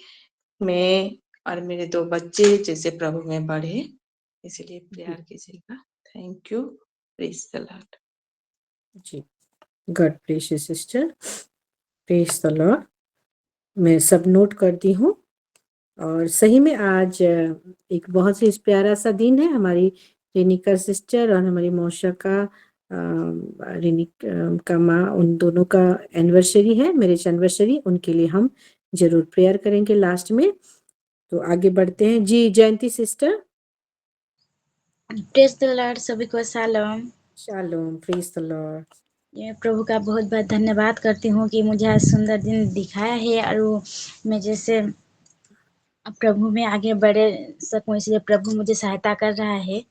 S4: मैं और मेरे 2 बच्चे जैसे प्रभु में बढ़े, इसलिए प्रेयर कीजिएगा। Thank you. Praise the Lord.
S1: जी God bless you sister, praise the Lord. मैं सब नोट करती हूँ। और सही में आज एक बहुत ही प्यारा सा दिन है। हमारी रेनिका सिस्टर और हमारी मौसा का का माँ, उन दोनों का एनिवर्सरी है, मैरिज एनिवर्सरी। उनके लिए हम जरूर प्रेयर करेंगे लास्ट में। तो आगे बढ़ते हैं जी। जयंती सिस्टर।
S5: प्रेज द लॉर्ड, सभी को shalom.
S1: Shalom, praise the Lord.
S5: ये प्रभु का बहुत बहुत धन्यवाद करती हूँ कि मुझे आज सुंदर दिन दिखाया है और मैं जैसे प्रभु में आगे बढ़ सकूं, इसलिए प्रभु मुझे सहायता कर रहा है।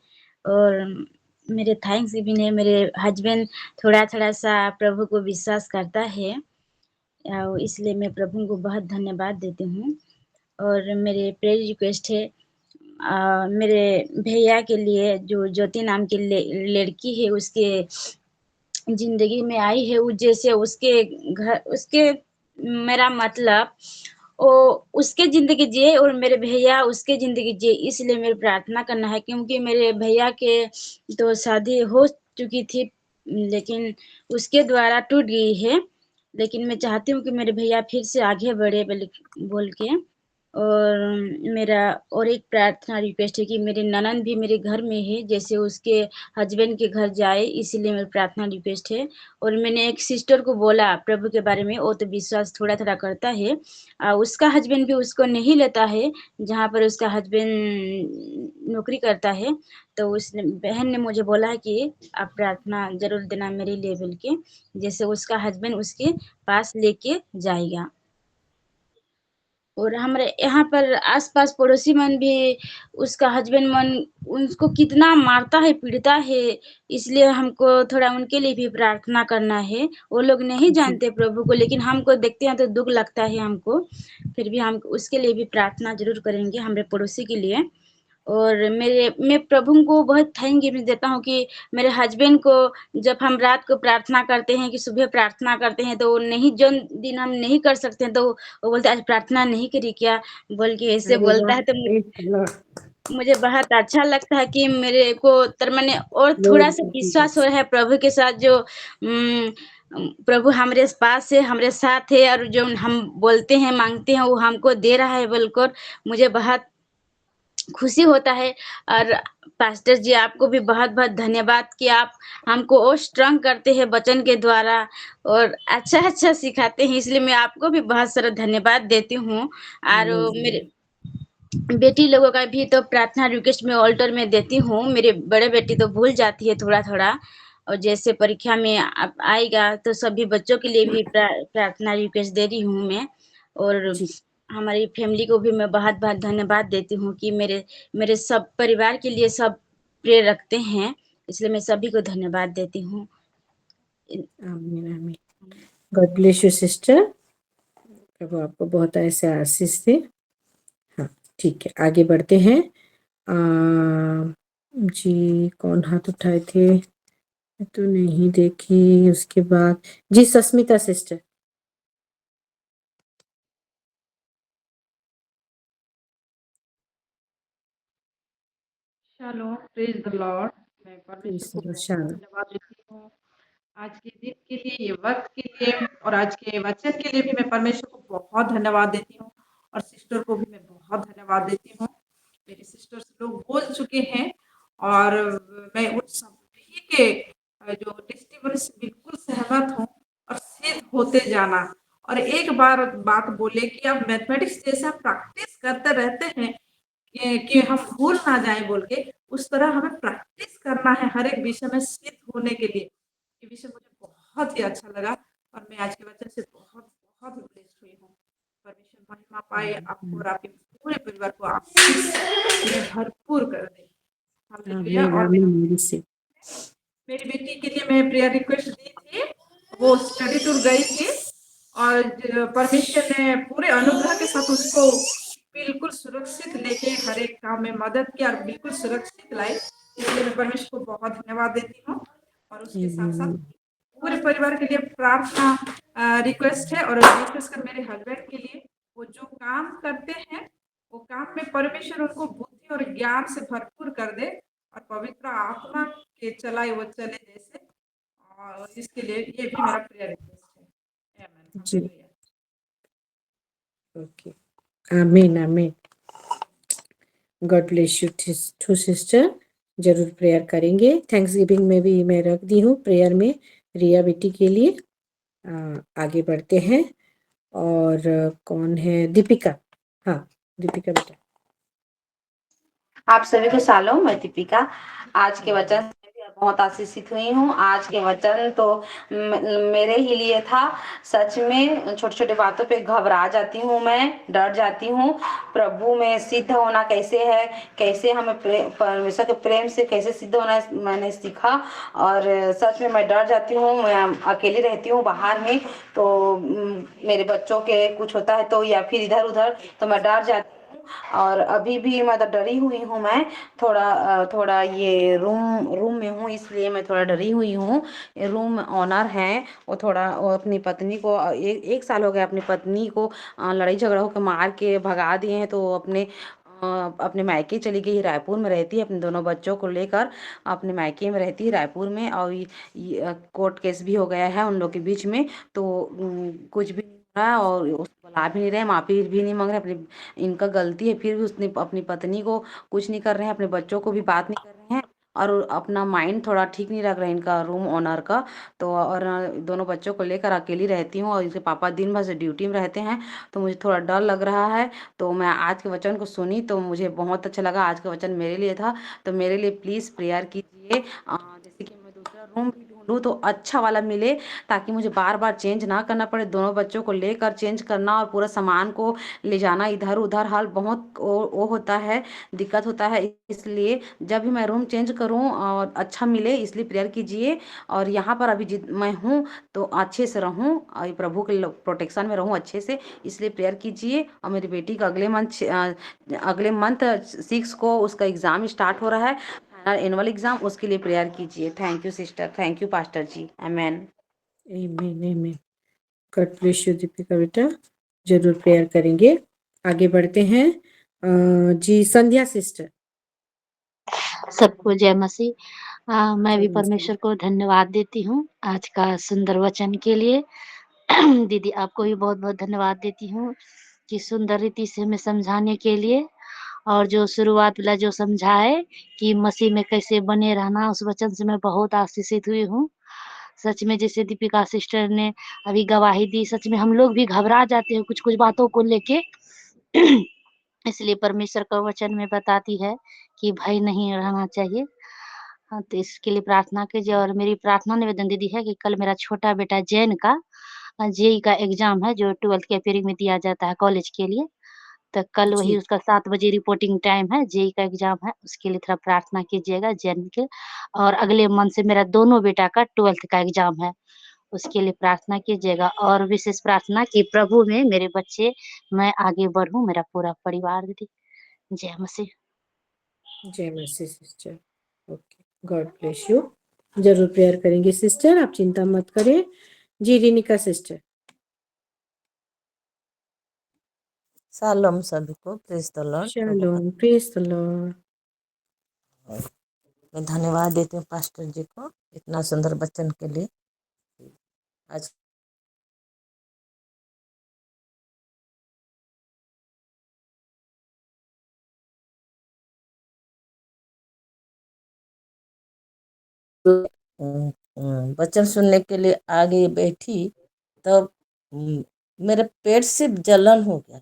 S5: और मेरे थैंक्स गिविंग है, मेरे हस्बैंड थोड़ा थोड़ा सा प्रभु को विश्वास करता है, और इसलिए मैं प्रभु को बहुत धन्यवाद देती हूँ। और मेरे प्रेयर रिक्वेस्ट है मेरे भैया के लिए, जो ज्योति नाम की लड़की है, उसके जिंदगी में आई है, वो जैसे उसके घर, उसके मेरा मतलब वो उसके जिंदगी जिए और मेरे भैया उसके जिंदगी जिए, इसलिए मेरी प्रार्थना करना है। क्योंकि मेरे भैया के तो शादी हो चुकी थी, लेकिन उसके द्वारा टूट गई है। लेकिन मैं चाहती हूँ कि मेरे भैया फिर से आगे बढ़े बोल के। और मेरा और एक प्रार्थना रिक्वेस्ट है कि मेरी ननद भी मेरे घर में है, जैसे उसके हस्बैंड के घर जाए, इसीलिए मेरी प्रार्थना रिक्वेस्ट है। और मैंने एक सिस्टर को बोला प्रभु के बारे में, वो तो विश्वास थोड़ा थोड़ा करता है। उसका हस्बैंड भी उसको नहीं लेता है जहाँ पर उसका हस्बैंड नौकरी करता है। तो उस बहन ने मुझे बोला है कि आप प्रार्थना जरूर देना मेरे लेवल के, जैसे उसका हस्बैंड उसके पास लेके जाएगा। और हमारे यहाँ पर आसपास पड़ोसी मन भी उसका हस्बैंड मन उसको कितना मारता है, पीटता है, इसलिए हमको थोड़ा उनके लिए भी प्रार्थना करना है। वो लोग नहीं
S1: जी
S5: जानते प्रभु को, लेकिन हमको देखते हैं तो दुख लगता है हमको। फिर भी हम उसके लिए भी प्रार्थना जरूर करेंगे, हमारे पड़ोसी के लिए। और मैं प्रभु को बहुत थैंक यू देता हूँ कि मेरे हस्बैंड को जब हम रात को प्रार्थना करते हैं कि सुबह प्रार्थना करते हैं, तो वो नहीं, जो दिन हम नहीं कर सकते हैं तो वो बोलते आज प्रार्थना नहीं करी क्या, बोल के ऐसे
S1: अरे
S5: बोलता
S1: वाह,
S5: है। तो
S1: प्रेज द लॉर्ड,
S5: मुझे बहुत अच्छा लगता है कि मेरे को मैंने और थोड़ा
S1: ग्लोरी
S5: सा
S1: टू
S5: विश्वास हो
S1: जीसस।
S5: रहा है प्रभु के साथ, जो प्रभु हमारे पास है, हमारे साथ है, और जो हम बोलते हैं मांगते हैं वो हमको दे रहा है बोलकर मुझे बहुत खुशी होता है। और पास्टर जी, आपको भी बहुत बहुत धन्यवाद कि आप हमको और स्ट्रांग करते हैं वचन के द्वारा और अच्छा अच्छा सिखाते हैं, इसलिए मैं आपको भी बहुत सारा धन्यवाद देती हूँ। और मेरे बेटी लोगों का भी तो प्रार्थना रिक्वेस्ट में ऑल्टर में देती हूँ। मेरे बड़े बेटी तो भूल जाती है थोड़ा थोड़ा, और जैसे परीक्षा में आएगा तो सभी बच्चों के लिए भी प्रार्थना रिक्वेस्ट दे रही हूँ मैं। और
S1: जी
S5: हमारी फैमिली को भी मैं बहुत बहुत धन्यवाद देती हूँ कि मेरे मेरे सब परिवार के लिए सब प्रेयर रखते हैं, इसलिए मैं सभी को धन्यवाद देती हूँ।
S1: आमीन आमीन। गॉड ब्लेस यू सिस्टर, प्रभु आपको बहुत ऐसे आशीष दे। हाँ ठीक है, आगे बढ़ते हैं। जी कौन हाथ उठाए थे, मैं तो नहीं देखी। उसके बाद जी सस्मिता सिस्टर।
S6: शालोम, प्रेज द लॉर्ड। मैं परमेश्वर को बहुत
S1: शालोम।
S6: धन्यवाद देती हूँ आज के दिन के लिए, ये वक्त के लिए, और आज के वचन के लिए भी मैं परमेश्वर को बहुत धन्यवाद देती हूँ। और सिस्टर को भी मैं बहुत धन्यवाद देती हूँ। मेरे सिस्टर्स लोग बोल चुके हैं और मैं उन सभी के जो टेस्टिमनी से बिल्कुल सहमत हूँ। और सिद्ध होते जाना, और एक बार बात बोले कि आप मैथमेटिक्स जैसा प्रैक्टिस करते रहते हैं कि हम भूल ना जाए बोल के, उस तरह हमें प्रैक्टिस करना है हर एक विषय में सिद्ध होने के लिए। ये विषय मुझे बहुत ही अच्छा लगा और मैं आज के वचन से बहुत बहुत ब्लेस्ड हुई हूँ। परमेश्वर महिमा पाए आपको और आपके पूरे परिवार को आशीष में भरपूर कर दे। हालेलुया।
S1: आमीन
S6: और
S1: आमीन से।
S6: मेरी बेटी के लिए मैं प्रेयर रिक्वेस्ट दी थी, वो स्टडी टूर गई थी और परमेश्वर ने पूरे अनुग्रह के साथ उसको बिल्कुल सुरक्षित लेके हर एक काम में मदद किया और बिल्कुल सुरक्षित लाई। इसलिए मैं परमेश्वर को बहुत धन्यवाद देती हूँ। और उसके साथ साथ पूरे परिवार के लिए प्रार्थना रिक्वेस्ट है, और विशेषकर मेरे हस्बैंड के लिए, वो जो काम करते हैं वो काम में परमेश्वर उनको बुद्धि और ज्ञान से भरपूर कर दे और पवित्र आत्मा के चलाए वो चले जैसे। और इसके लिए ये भी मेरा प्रेयर रिक्वेस्ट है। आमेन।
S1: जी।
S6: हालेलुया।
S1: ओके, आमीन आमीन। God bless you too sister, जरूर प्रेयर करेंगे। थैंक्स गिविंग में भी मैं रख दी हूँ प्रेयर में रिया बेटी के लिए। आगे बढ़ते हैं। और कौन है? दीपिका। हाँ, दीपिका बेटा।
S7: आप सभी को शालोम, मैं दीपिका। आज के वचन से मैं बहुत आशीषित हुई हूँ। आज के वचन तो मेरे ही लिए था। सच में छोटी छोटी बातों पे घबरा जाती हूँ, मैं डर जाती हूँ। प्रभु में सिद्ध होना कैसे है, कैसे हमें परमेश्वर के प्रेम से कैसे सिद्ध होना है, मैंने सीखा। और सच में मैं डर जाती हूँ। मैं अकेली रहती हूँ बाहर में, तो मेरे बच्चों के कुछ होता है तो, या फिर इधर उधर, तो मैं डर जाती हूँ। और अभी भी मतलब डरी हुई हूँ मैं थोड़ा ये रूम में हूँ, इसलिए मैं थोड़ा डरी हुई हूँ। रूम ऑनर है, वो अपनी पत्नी को एक साल हो गया अपनी पत्नी को लड़ाई झगड़ा होकर मार के भगा दिए हैं। तो वो अपने मायके चली गई, रायपुर में रहती है, अपने दोनों बच्चों को लेकर अपने मायके में रहती है रायपुर में। और कोर्ट केस भी हो गया है उन लोग के बीच में। तो कुछ भी नहीं हो रहा है और उसको ला भी नहीं रहे, माफी भी नहीं मांग रहे। अपनी इनका गलती है, फिर भी उसने अपनी पत्नी को कुछ नहीं कर रहे हैं, अपने बच्चों को भी बात नहीं कर रहे हैं। और अपना माइंड थोड़ा ठीक नहीं रख रहा है इनका रूम ओनर का। तो और दोनों बच्चों को लेकर अकेली रहती हूँ, और इसके पापा दिन भर से ड्यूटी में रहते हैं, तो मुझे थोड़ा डर लग रहा है। तो मैं आज के वचन को सुनी तो मुझे बहुत अच्छा लगा। आज का वचन मेरे लिए था, तो मेरे लिए प्लीज़ प्रेयर कीजिए। जैसे कि मैं दूसरा रूम भी ढूंढूँ तो अच्छा वाला मिले, ताकि मुझे बार बार चेंज ना करना पड़े। दोनों बच्चों को लेकर चेंज करना और पूरा सामान को ले जाना इधर उधर, हाल बहुत वो होता है, दिक्कत होता है। इसलिए जब भी मैं रूम चेंज करूं और अच्छा मिले, इसलिए प्रेयर कीजिए। और यहाँ पर अभी मैं हूँ तो अच्छे से रहूँ, और प्रभु के प्रोटेक्शन में रहूँ अच्छे से, इसलिए प्रेयर कीजिए। और मेरी बेटी का अगले मंथ 6 को उसका एग्ज़ाम स्टार्ट हो रहा है, फाइनल एनुअल एग्ज़ाम, उसके लिए प्रेयर कीजिए। Thank you sister, thank you pastor ji. Amen.
S1: आमीन आमीन। गॉड ब्लेस यू दीपिका बेटा, जरूर प्रेयर करेंगे। आगे बढ़ते हैं। जी, संध्या सिस्टर।
S8: सबको जय मसीह। मैं भी
S1: जय मसीह।
S8: परमेश्वर को धन्यवाद देती हूँ आज का सुंदर वचन के लिए। दीदी आपको भी बहुत बहुत धन्यवाद देती हूँ कि सुंदर रीति से हमें समझाने के लिए, और जो शुरुआत वाला जो समझाए कि मसीह में कैसे बने रहना, उस वचन से मैं बहुत आशीषित हुई हूँ। सच में जैसे दीपिका सिस्टर ने अभी गवाही दी, सच में हम लोग भी घबरा जाते हैं कुछ कुछ बातों को लेके। इसलिए परमेश्वर का वचन में बताती है कि भय नहीं रहना चाहिए। हाँ, तो इसके लिए प्रार्थना कीजिए। और मेरी प्रार्थना निवेदन दीदी है कि कल मेरा छोटा बेटा जैन का जेईई का एग्जाम है, जो 12th के पेपर में दिया जाता है कॉलेज के लिए। तो कल वही
S1: जी
S8: उसका 7 बजे रिपोर्टिंग टाइम है, जेईई का एग्जाम है, उसके लिए थोड़ा प्रार्थना कीजिएगा जैन के। और अगले मंथ से मेरा दोनों बेटा का 12th का एग्जाम है, उसके लिए प्रार्थना कीजिएगा। और विशेष प्रार्थना कि प्रभु में मेरे बच्चे, मैं आगे बढ़ूँ, मेरा पूरा परिवार दीदी। जय मसीह।
S1: जय मसीह सिस्टर। Okay, God bless you. जरूर प्रेयर करेंगे सिस्टर, आप चिंता मत करें। जी, रिनिका सिस्टर।
S9: शालोम सभी को, प्रेज द लॉर्ड। प्रभु का
S1: शालोम, प्रेज द लॉर्ड।
S9: मैं धन्यवाद देती हूँ पास्टर जी को इतना सुंदर वचन के लिए। आज वचन सुनने के लिए आगे बैठी, तब मेरे पेट से जलन हो गया,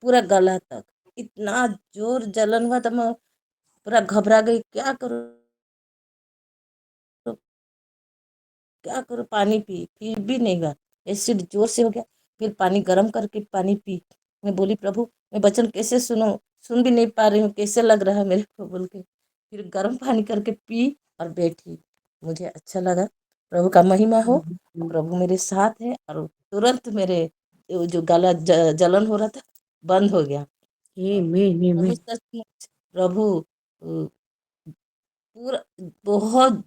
S9: पूरा गला तक इतना जोर जलन हुआ, तब मैं पूरा घबरा गई, क्या करूँ क्या करूँ। पानी पी, फिर भी नहीं हुआ, एसिड जोर से हो गया। फिर पानी गर्म करके पानी पी। मैं बोली प्रभु, मैं वचन कैसे सुनूं, सुन भी नहीं पा रही हूँ, कैसे लग रहा है मेरे को बोल के। फिर गर्म पानी करके पी और बैठी, मुझे अच्छा लगा। प्रभु का महिमा हो। प्रभु मेरे साथ है, और तुरंत मेरे जो गला जलन हो रहा था बंद हो गया।
S1: आमीन
S9: प्रभु
S1: आमीन।
S9: सचमुच, प्रभु पूरा बहुत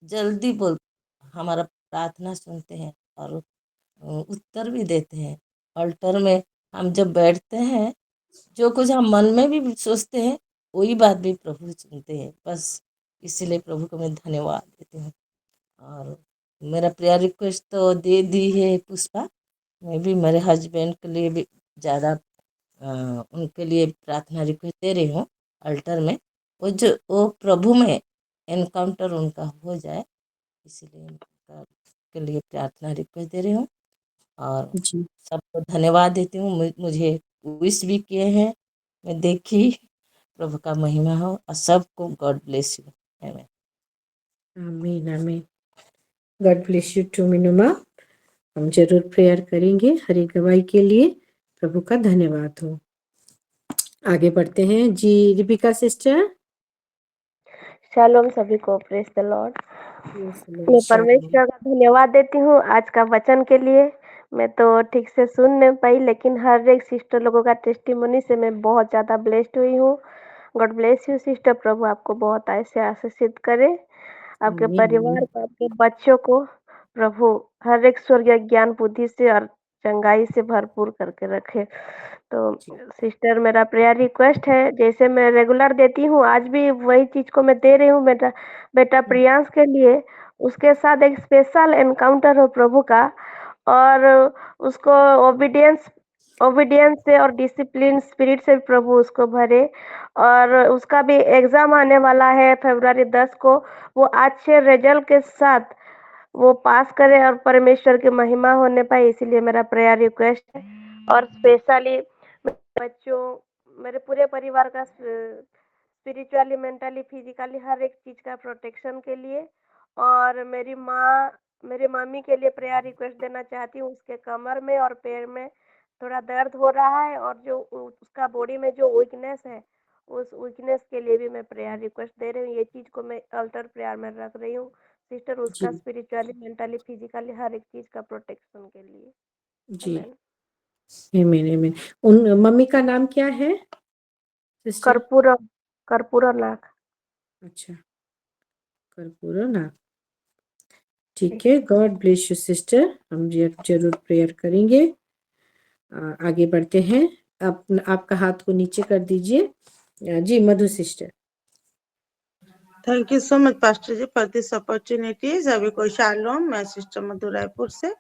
S9: जल्दी बोल हमारा प्रार्थना सुनते हैं, और उत्तर भी देते हैं। अल्टर में हम जब बैठते हैं, जो कुछ हम मन में भी सोचते हैं, वही बात भी प्रभु सुनते हैं। बस इसलिए प्रभु को मैं धन्यवाद देती हूँ। और मेरा प्रेयर रिक्वेस्ट तो दे दी है पुष्पा। मैं भी मेरे हस्बैंड के लिए भी ज़्यादा उनके लिए प्रार्थना रिक्वेस्ट दे रही हूँ अल्टर में। वो प्रभु में एनकाउंटर उनका हो जाए, इसीलिए उनका के लिए प्रार्थना रिक्वेस्ट दे रही हूँ। और
S1: जी
S9: सबको धन्यवाद देती हूँ। मुझे विश भी किए हैं, मैं देखी। प्रभु का महिमा हो और सबको गॉड ब्लेस यू। आमीन।
S1: आमीन आमीन। God bless you too Minuma. हम जरूर प्रेयर करेंगे हर एक गवाही के लिए। प्रभु का धन्यवाद हो। आगे बढ़ते हैं जी, दीपिका सिस्टर।
S10: शालोम सभी को, praise the Lord.
S1: Praise the
S10: मैं
S1: Lord. Shalom.
S10: परमेश्वर का धन्यवाद देती हूँ आज का वचन के लिए। मैं तो ठीक से सुन नहीं पाई, लेकिन हर एक सिस्टर लोगों का टेस्टिमोनी से मैं बहुत ज़्यादा ब्लेस्ड हुई हूँ। God bless you sister. प्रभु आपको बहुत ऐसे आशीषित करे, आपके
S1: आमीन
S10: परिवार
S1: आमीन।
S10: को, आपके बच्चों को प्रभु हर एक स्वर्गीय ज्ञान बुद्धि से और चंगाई से भरपूर करके रखे। तो
S1: जी
S10: सिस्टर, मेरा प्रेयर रिक्वेस्ट है, जैसे मैं रेगुलर देती हूँ, आज भी वही चीज को मैं दे रही हूँ बेटा बेटा प्रियांश के लिए। उसके साथ एक स्पेशल एनकाउंटर हो प्रभु का, और उसको ओबीडियंस ओबीडियंस से और डिसिप्लिन स्पिरिट से प्रभु उसको भरे। और उसका भी एग्जाम आने वाला है फरवरी 10 को। वो अच्छे रिजल्ट के साथ वो पास करे और परमेश्वर की महिमा होने पाए, इसीलिए मेरा प्रेयर रिक्वेस्ट है। और स्पेशली बच्चों, मेरे पूरे परिवार का स्पिरिचुअली, मेंटली, फिजिकली हर एक चीज का प्रोटेक्शन के लिए। और मेरी मम्मी के लिए प्रेयर रिक्वेस्ट देना चाहती हूँ। उसके कमर में और पैर में थोड़ा दर्द हो रहा है, और जो उसका बॉडी में जो वीकनेस है, उस वीकनेस के लिए भी मैं प्रेयर रिक्वेस्ट दे रही हूँ। ये चीज को मैं अल्टर प्रेयर में रख रही हूँ सिस्टर, उसका
S1: जी
S10: स्पिरिचुअली, मेंटली, फिजिकली हर एक चीज का प्रोटेक्शन के लिए।
S1: जी।
S10: आमेन।
S1: आमीन आमीन। उन मम्मी का नाम क्या है सिस्टर?
S10: कर्पूरम कर्पूरनाथ।
S1: अच्छा, कर्पूरो ना। ठीक है, गॉड ब्लेस यू सिस्टर। हम जरूर प्रेयर करेंगे। आगे बढ़ते हैं। आप आपका हाथ को नीचे कर दीजिए। जी Madhu sister.
S11: Thank you so much pastor ji for this opportunity. सभी को शालोम। मैं सिस्टर मधु रायपुर से,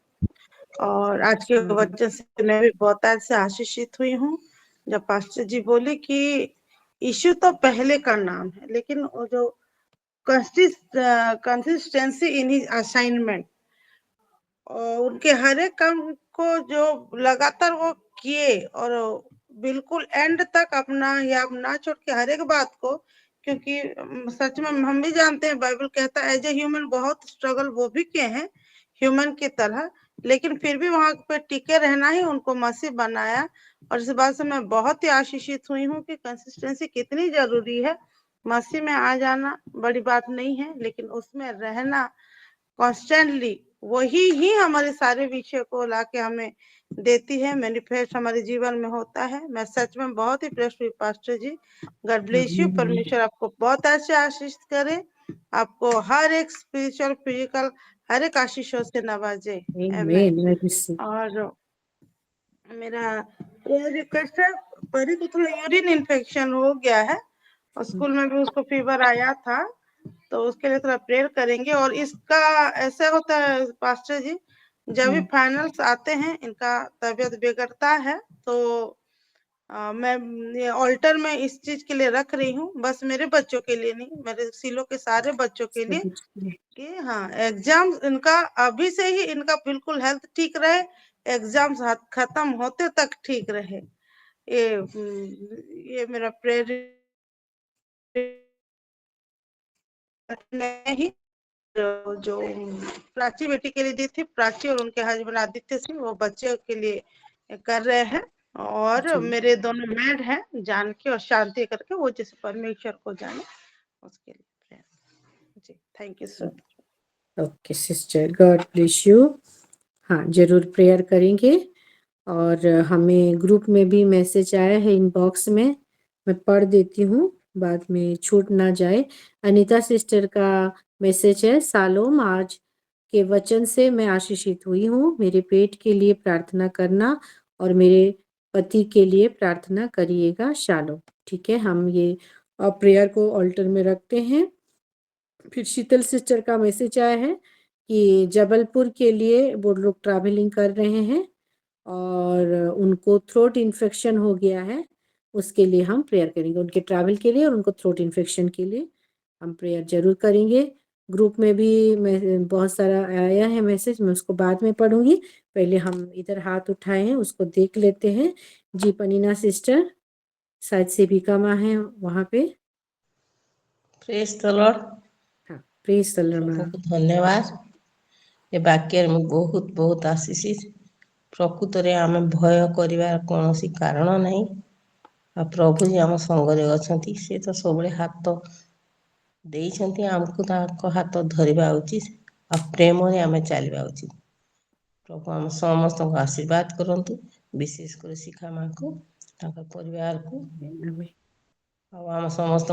S11: और आज के वचन से मैं भी बहुत आज से आशीषित हुई हूँ। जब पास्टर जी बोले कि यीशु तो पहले का नाम है, लेकिन वो जो कंसिस्टेंसी इन हिज असाइनमेंट, और उनके हर एक काम को जो लगातार वो किए, और बिल्कुल एंड तक अपना या ना छोड़ के हर एक बात को, क्योंकि सच में हम भी जानते हैं, बाइबल कहता है एज ए ह्यूमन बहुत स्ट्रगल वो भी किए हैं ह्यूमन की तरह, लेकिन फिर भी वहां पे टिके रहना ही उनको मसीह बनाया। और इस बात से मैं बहुत ही आशीषित हुई हूँ कि कंसिस्टेंसी कितनी जरूरी है। मसीह में आ जाना बड़ी बात नहीं है, लेकिन उसमें रहना कॉन्स्टेंटली, वही ही हमारे सारे विषय को लाके हमें देती है, मैनिफेस्ट हमारे जीवन में होता है। मैं सच में बहुत ही प्रेस हुई पास्टर जी। God bless you. परमेश्वर आपको बहुत अच्छे आशीष करे, आपको हर एक स्पिरिचुअल, फिजिकल हर एक आशीषों से नवाजे। आमेन।
S1: आमीन। I receive.
S11: और मेरा रिक्वेस्ट है, परी को थोड़ा यूरिन इन्फेक्शन हो गया है, और स्कूल में भी उसको फीवर आया था, तो उसके लिए थोड़ा प्रेयर करेंगे। और इसका ऐसा होता है पास्टर जी, जब भी फाइनल्स आते हैं इनका तबीयत बिगड़ता है, तो मैं ये ऑल्टर में इस चीज के लिए रख रही हूँ, बस मेरे बच्चों के लिए नहीं, मेरे सिलो के सारे बच्चों के लिए, कि हाँ एग्जाम इनका अभी से ही इनका बिल्कुल हेल्थ ठीक रहे, एग्जाम खत्म होते तक ठीक रहे। ये मेरा प्रेयर ही जो प्राची बेटी के लिए दी थी, प्राची और उनके हस्बैंड आदित्य सिंह, वो बच्चे के लिए कर रहे हैं। और मेरे दोनों मैड हैं, जानकी और शांति करके, वो जैसे परमेश्वर को जाने उसके लिए prayer। जी thank you so much.
S1: Okay sister, God bless you. हाँ जरूर प्रेयर करेंगे। और हमें ग्रुप में भी मैसेज आया है इनबॉक्स में, मैं पढ़ देती हूँ, बाद में छूट ना जाए। अनीता सिस्टर का मैसेज है, सालोम, आज के वचन से मैं आशीषित हुई हूँ। मेरे पेट के लिए प्रार्थना करना और मेरे पति के लिए प्रार्थना करिएगा। शालोम। ठीक है, हम ये प्रेयर को ऑल्टर में रखते हैं। फिर शीतल सिस्टर का मैसेज आया है, कि जबलपुर के लिए वो लोग ट्रैवलिंग कर रहे हैं और उनको थ्रोट इन्फेक्शन हो गया है, उसके लिए हम प्रेयर करेंगे। उनके ट्रैवल के लिए और उनको थ्रोट इन्फेक्शन के लिए हम प्रेयर जरूर करेंगे। ग्रुप में भी बहुत सारा आया है मैसेज, मैं उसको बाद में पढ़ूंगी। पहले हम इधर हाथ उठाए हैं उसको देख लेते हैं। जी पनीना सिस्टर, शायद सेविका माँ है वहाँ पे।
S9: Praise the Lord.
S1: हाँ, प्रेज द लॉर्ड
S9: प्रभु
S1: माँ।
S9: को धन्यवाद। ए वाक्य में बहुत बहुत आशीष। प्रकृतरे आम भय कर कौन कारण नहीं। आ प्रभु जी आम संगरे अछंती, से तो सब हाथ देइछंती, आमको ताको हाथ धरिबा उचित आ प्रेम रे आमे चलवा उचित। प्रभु आम समस्त को आशीर्वाद करंतु, विशेष कर शिखा माँ को, ताका परिवार को, आम समस्त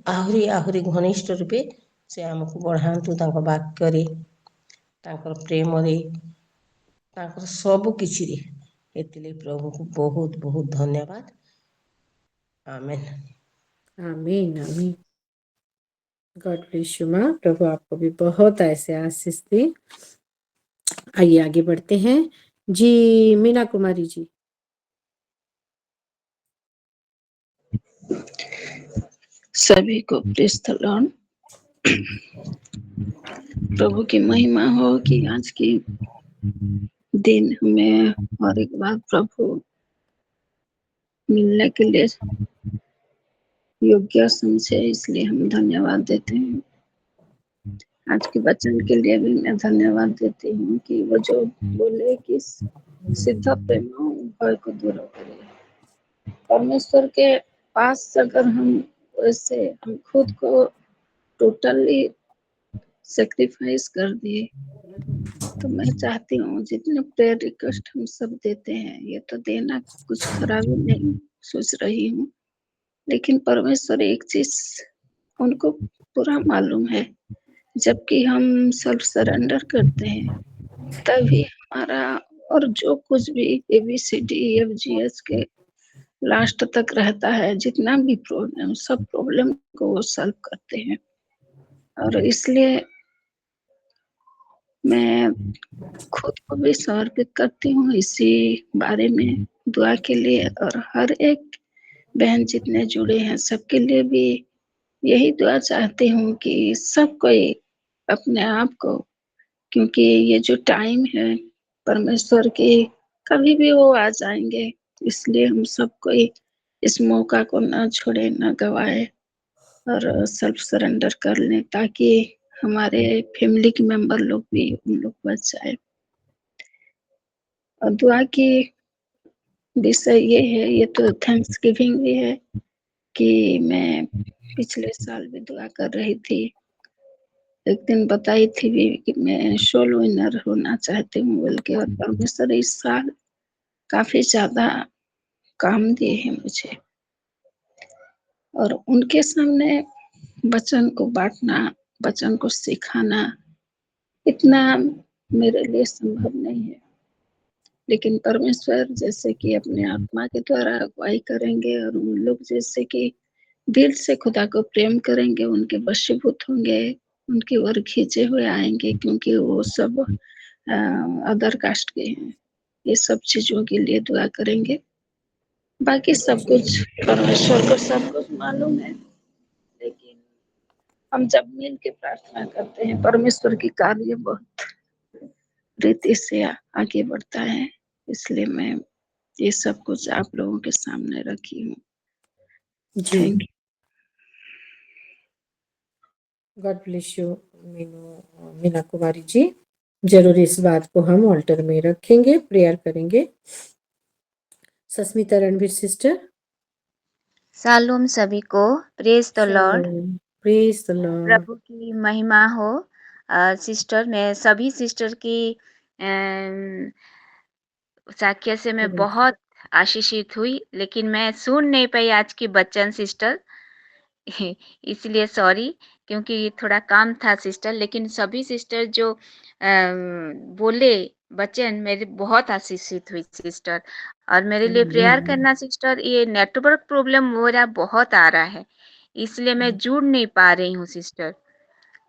S9: आहरी आहरी घनिष्ठ रूपे से आमको बढ़ातु, ताको वाक्य रे, ताकर प्रेम रे, ताकर सब किछि रे। एतिले प्रभु को बहुत बहुत धन्यवाद। आमेन।
S1: आमीन आमीन। गॉड ब्लेस यू माँ। प्रभु आपको भी बहुत ऐसे आशीष दे। आइए आगे बढ़ते हैं। जी मीना कुमारी जी।
S3: सभी को प्रेज द लॉर्ड। प्रभु की महिमा हो कि आज की दिन हमें और एक बार प्रभु मिलने के लिए योग्य समझे, इसलिए हम धन्यवाद देते हैं। आज के वचन के लिए भी मैं धन्यवाद देती हूँ कि वो जो बोले कि सीधा प्रेम भय को दूर करे। परमेश्वर के पास अगर हम वैसे हम खुद को टोटली सेक्रीफाइस कर दिए, तो मैं चाहती हूँ जितने प्रेयर रिक्वेस्ट हम सब देते हैं, ये तो देना कुछ खराबी नहीं सोच रही हूँ, लेकिन परमेश्वर एक चीज उनको पूरा मालूम है। जबकि हम सेल्फ सरेंडर करते हैं तभी हमारा और जो कुछ भी ABCDEFGH के लास्ट तक रहता है, जितना भी प्रॉब्लम, सब प्रॉब्लम को वो सॉल्व करते हैं। और इसलिए मैं खुद को भी समर्पित करती हूँ इसी बारे में दुआ के लिए, और हर एक बहन जितने जुड़े हैं सबके लिए भी यही दुआ चाहती हूँ कि सब कोई अपने आप को, क्योंकि ये जो टाइम है परमेश्वर के कभी भी वो आ जाएंगे, इसलिए हम सब कोई इस मौका को ना छोड़े ना गवाए और सेल्फ सरेंडर कर लें, ताकि हमारे फैमिली के मेंबर लोग भी उन लोग बच जाए। और दुआ की विषय ये है, ये तो थैंक्स गिविंग भी है कि मैं पिछले साल भी दुआ कर रही थी। एक दिन बताई थी भी कि मैं सोल विनर होना चाहती हूँ बोल के, और परमेश्वर इस साल काफी ज्यादा काम दिए हैं मुझे, और उनके सामने वचन को बांटना, वचन को सिखाना इतना मेरे लिए संभव नहीं है, लेकिन परमेश्वर जैसे कि अपने आत्मा के द्वारा अगुवाई करेंगे और उन लोग जैसे कि दिल से खुदा को प्रेम करेंगे, उनके वशीभूत होंगे, उनकी ओर खींचे हुए आएंगे, क्योंकि वो सब अदर कास्ट के हैं। ये सब चीजों के लिए दुआ करेंगे। बाकी सब कुछ परमेश्वर को सब कुछ मालूम है, लेकिन हम जब मिल के प्रार्थना करते हैं परमेश्वर की कार्य बहुत रीति से आगे बढ़ता है। इसलिए मैं ये सब कुछ आप लोगों के सामने रखी हूँ।
S1: जी
S3: thank you.
S1: God bless you Meena Kumari ji. जरूर इस बात को हम ऑल्टर में रखेंगे, प्रेयर करेंगे। सस्मिता रणवीर सिस्टर।
S12: शालोम सभी को, praise the Lord.
S1: Praise the Lord.
S12: प्रभु की महिमा हो। सिस्टर, मैं सभी सिस्टर की साक्ष्य से मैं बहुत आशीषित हुई, लेकिन मैं सुन नहीं पाई आज की बच्चन सिस्टर इसलिए सॉरी, क्योंकि थोड़ा काम था सिस्टर। लेकिन सभी सिस्टर जो बोले बच्चन, मेरे बहुत आशीषित हुई सिस्टर। और मेरे लिए प्रेयर करना सिस्टर। ये नेटवर्क प्रॉब्लम हो रहा बहुत आ रहा है, इसलिए मैं जुड़ नहीं पा रही हूँ सिस्टर।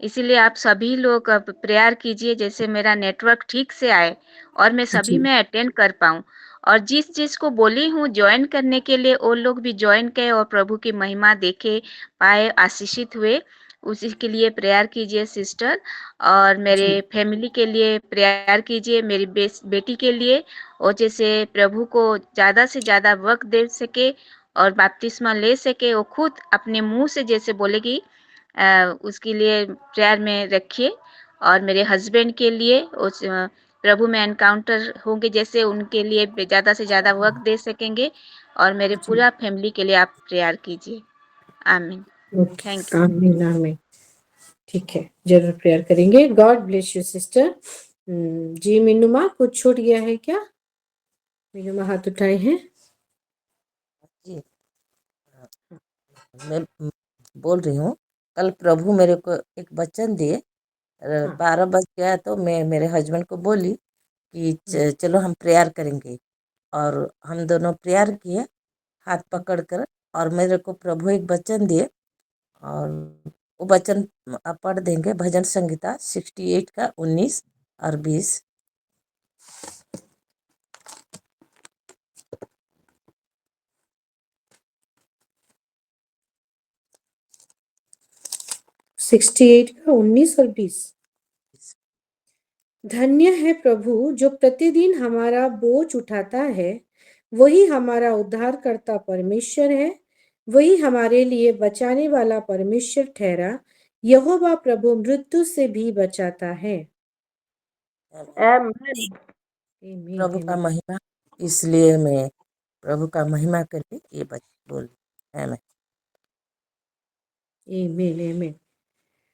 S12: इसीलिए आप सभी लोग प्रेयर कीजिए जैसे मेरा नेटवर्क ठीक से आए और मैं सभी
S1: जी
S12: में अटेंड कर पाऊँ। और जिस को बोली हूँ जॉइन करने के लिए वो लोग भी जॉइन किए और प्रभु की महिमा देखे पाए, आशीषित हुए। उसी के लिए प्रेयर कीजिए सिस्टर, और मेरे
S1: जी
S12: फैमिली के लिए प्रेयर कीजिए, मेरी बेटी के लिए, और जैसे प्रभु को ज़्यादा से ज़्यादा वक़्त दे सके और बपतिस्मा ले सके, वो खुद अपने मुँह से जैसे बोलेगी उसके लिए प्रेयर में रखिए। और मेरे हस्बैंड के लिए उस प्रभु में एनकाउंटर होंगे जैसे उनके लिए ज़्यादा से ज़्यादा वक़्त दे सकेंगे, और मेरे
S1: जी
S12: पूरा फैमिली के लिए आप प्रेयर कीजिए। आमीन।
S1: Okay
S12: thank you.
S1: आमीन आमीन। ठीक है, जरूर प्रेयर करेंगे। God bless you sister. जी मीनू कुछ छूट गया है क्या? मीनू हाथ उठाए हैं।
S9: जी मैं बोल रही हूँ, कल प्रभु मेरे को एक वचन दिए।
S1: हाँ
S9: 12 बज गया तो मैं मेरे हस्बैंड को बोली कि चलो हम प्रेयर करेंगे, और हम दोनों प्रेयर किए हाथ पकड़कर। और मेरे को प्रभु एक वचन दिए, और वो वचन आप पढ़ देंगे। भजन संहिता 68 का 19 और 20।
S1: 68 का 19 और 20। धन्य है प्रभु जो प्रतिदिन हमारा बोझ उठाता है, वही हमारा उद्धारकर्ता परमेश्वर है, वही हमारे लिए बचाने वाला परमेश्वर ठहरा। यहोवा प्रभु मृत्यु से भी बचाता है।
S10: आमीन।
S1: आमीन
S9: प्रभु का
S1: आमीन
S9: महिमा, इसलिए मैं प्रभु का महिमा करके ये बोली। आमीन।
S1: आमीन आमीन।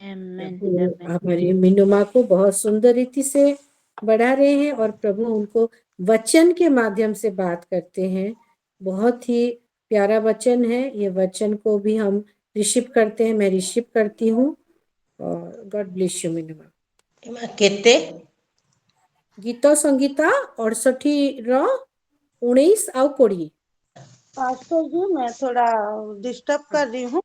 S5: आमेन
S1: प्रभु
S5: आमेन।
S1: हमारी मीनू माँ को बहुत सुंदर रीति से बढ़ा रहे हैं, और प्रभु उनको वचन के माध्यम से बात करते हैं। बहुत ही प्यारा वचन है। ये वचन को भी हम रिसीव करते हैं, मैं रिसीव करती हूँ। और गॉड ब्लेस यू मीनू माँ।
S13: केते
S1: गीत संगीता 68 और 19 और 20।
S11: पास्टर जी मैं थोड़ा डिस्टर्ब
S1: हाँ
S11: कर रही हूँ,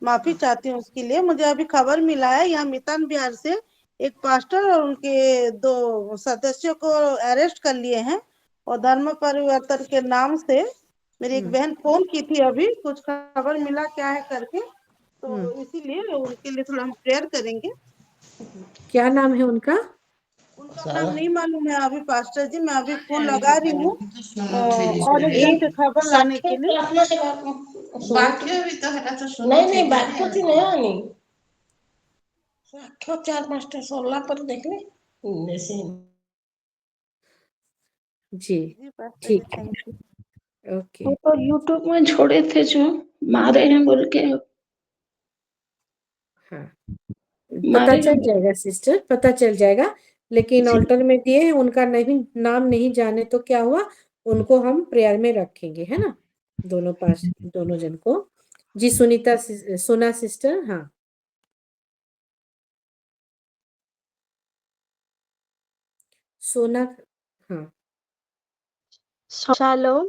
S11: माफी
S1: हाँ
S11: चाहती हूँ उसके लिए। मुझे अभी खबर मिला है यहाँ मितान बिहार से एक पास्टर और उनके 2 सदस्यों को अरेस्ट कर लिए हैं, और धर्म परिवर्तन के नाम से मेरी एक बहन फोन की थी अभी, कुछ खबर मिला क्या है करके, तो इसीलिए उनके लिए थोड़ा हम प्रेयर करेंगे।
S1: क्या नाम है उनका?
S11: उनका नाम नहीं मालूम है अभी पास्टर जी, मैं अभी फोन लगा रही हूँ और एक जन से खबर लाने के लिए।
S13: बाकी भी तो है तो नहीं नहीं बाकी तो नहीं आनी साक्ष्य 4-5 सरला पर देखले जैसे
S1: जी
S11: जी पास्टर जी
S1: ठीक
S11: थैंक यू।
S1: है, ओके।
S13: वो तो यूट्यूब में छोड़े थे जो मारे हैं बोल के,
S1: हाँ पता
S13: मारे हैं
S1: चल जाएगा सिस्टर, पता चल जाएगा। लेकिन ऑल्टर में दिए हैं, उनका नहीं नाम नहीं जाने तो क्या हुआ, उनको हम प्रेयर में रखेंगे, है ना? दोनों पास दोनों जन को। जी सुनीता सोना सिस्टर। हाँ सोना। हाँ
S10: शालोम।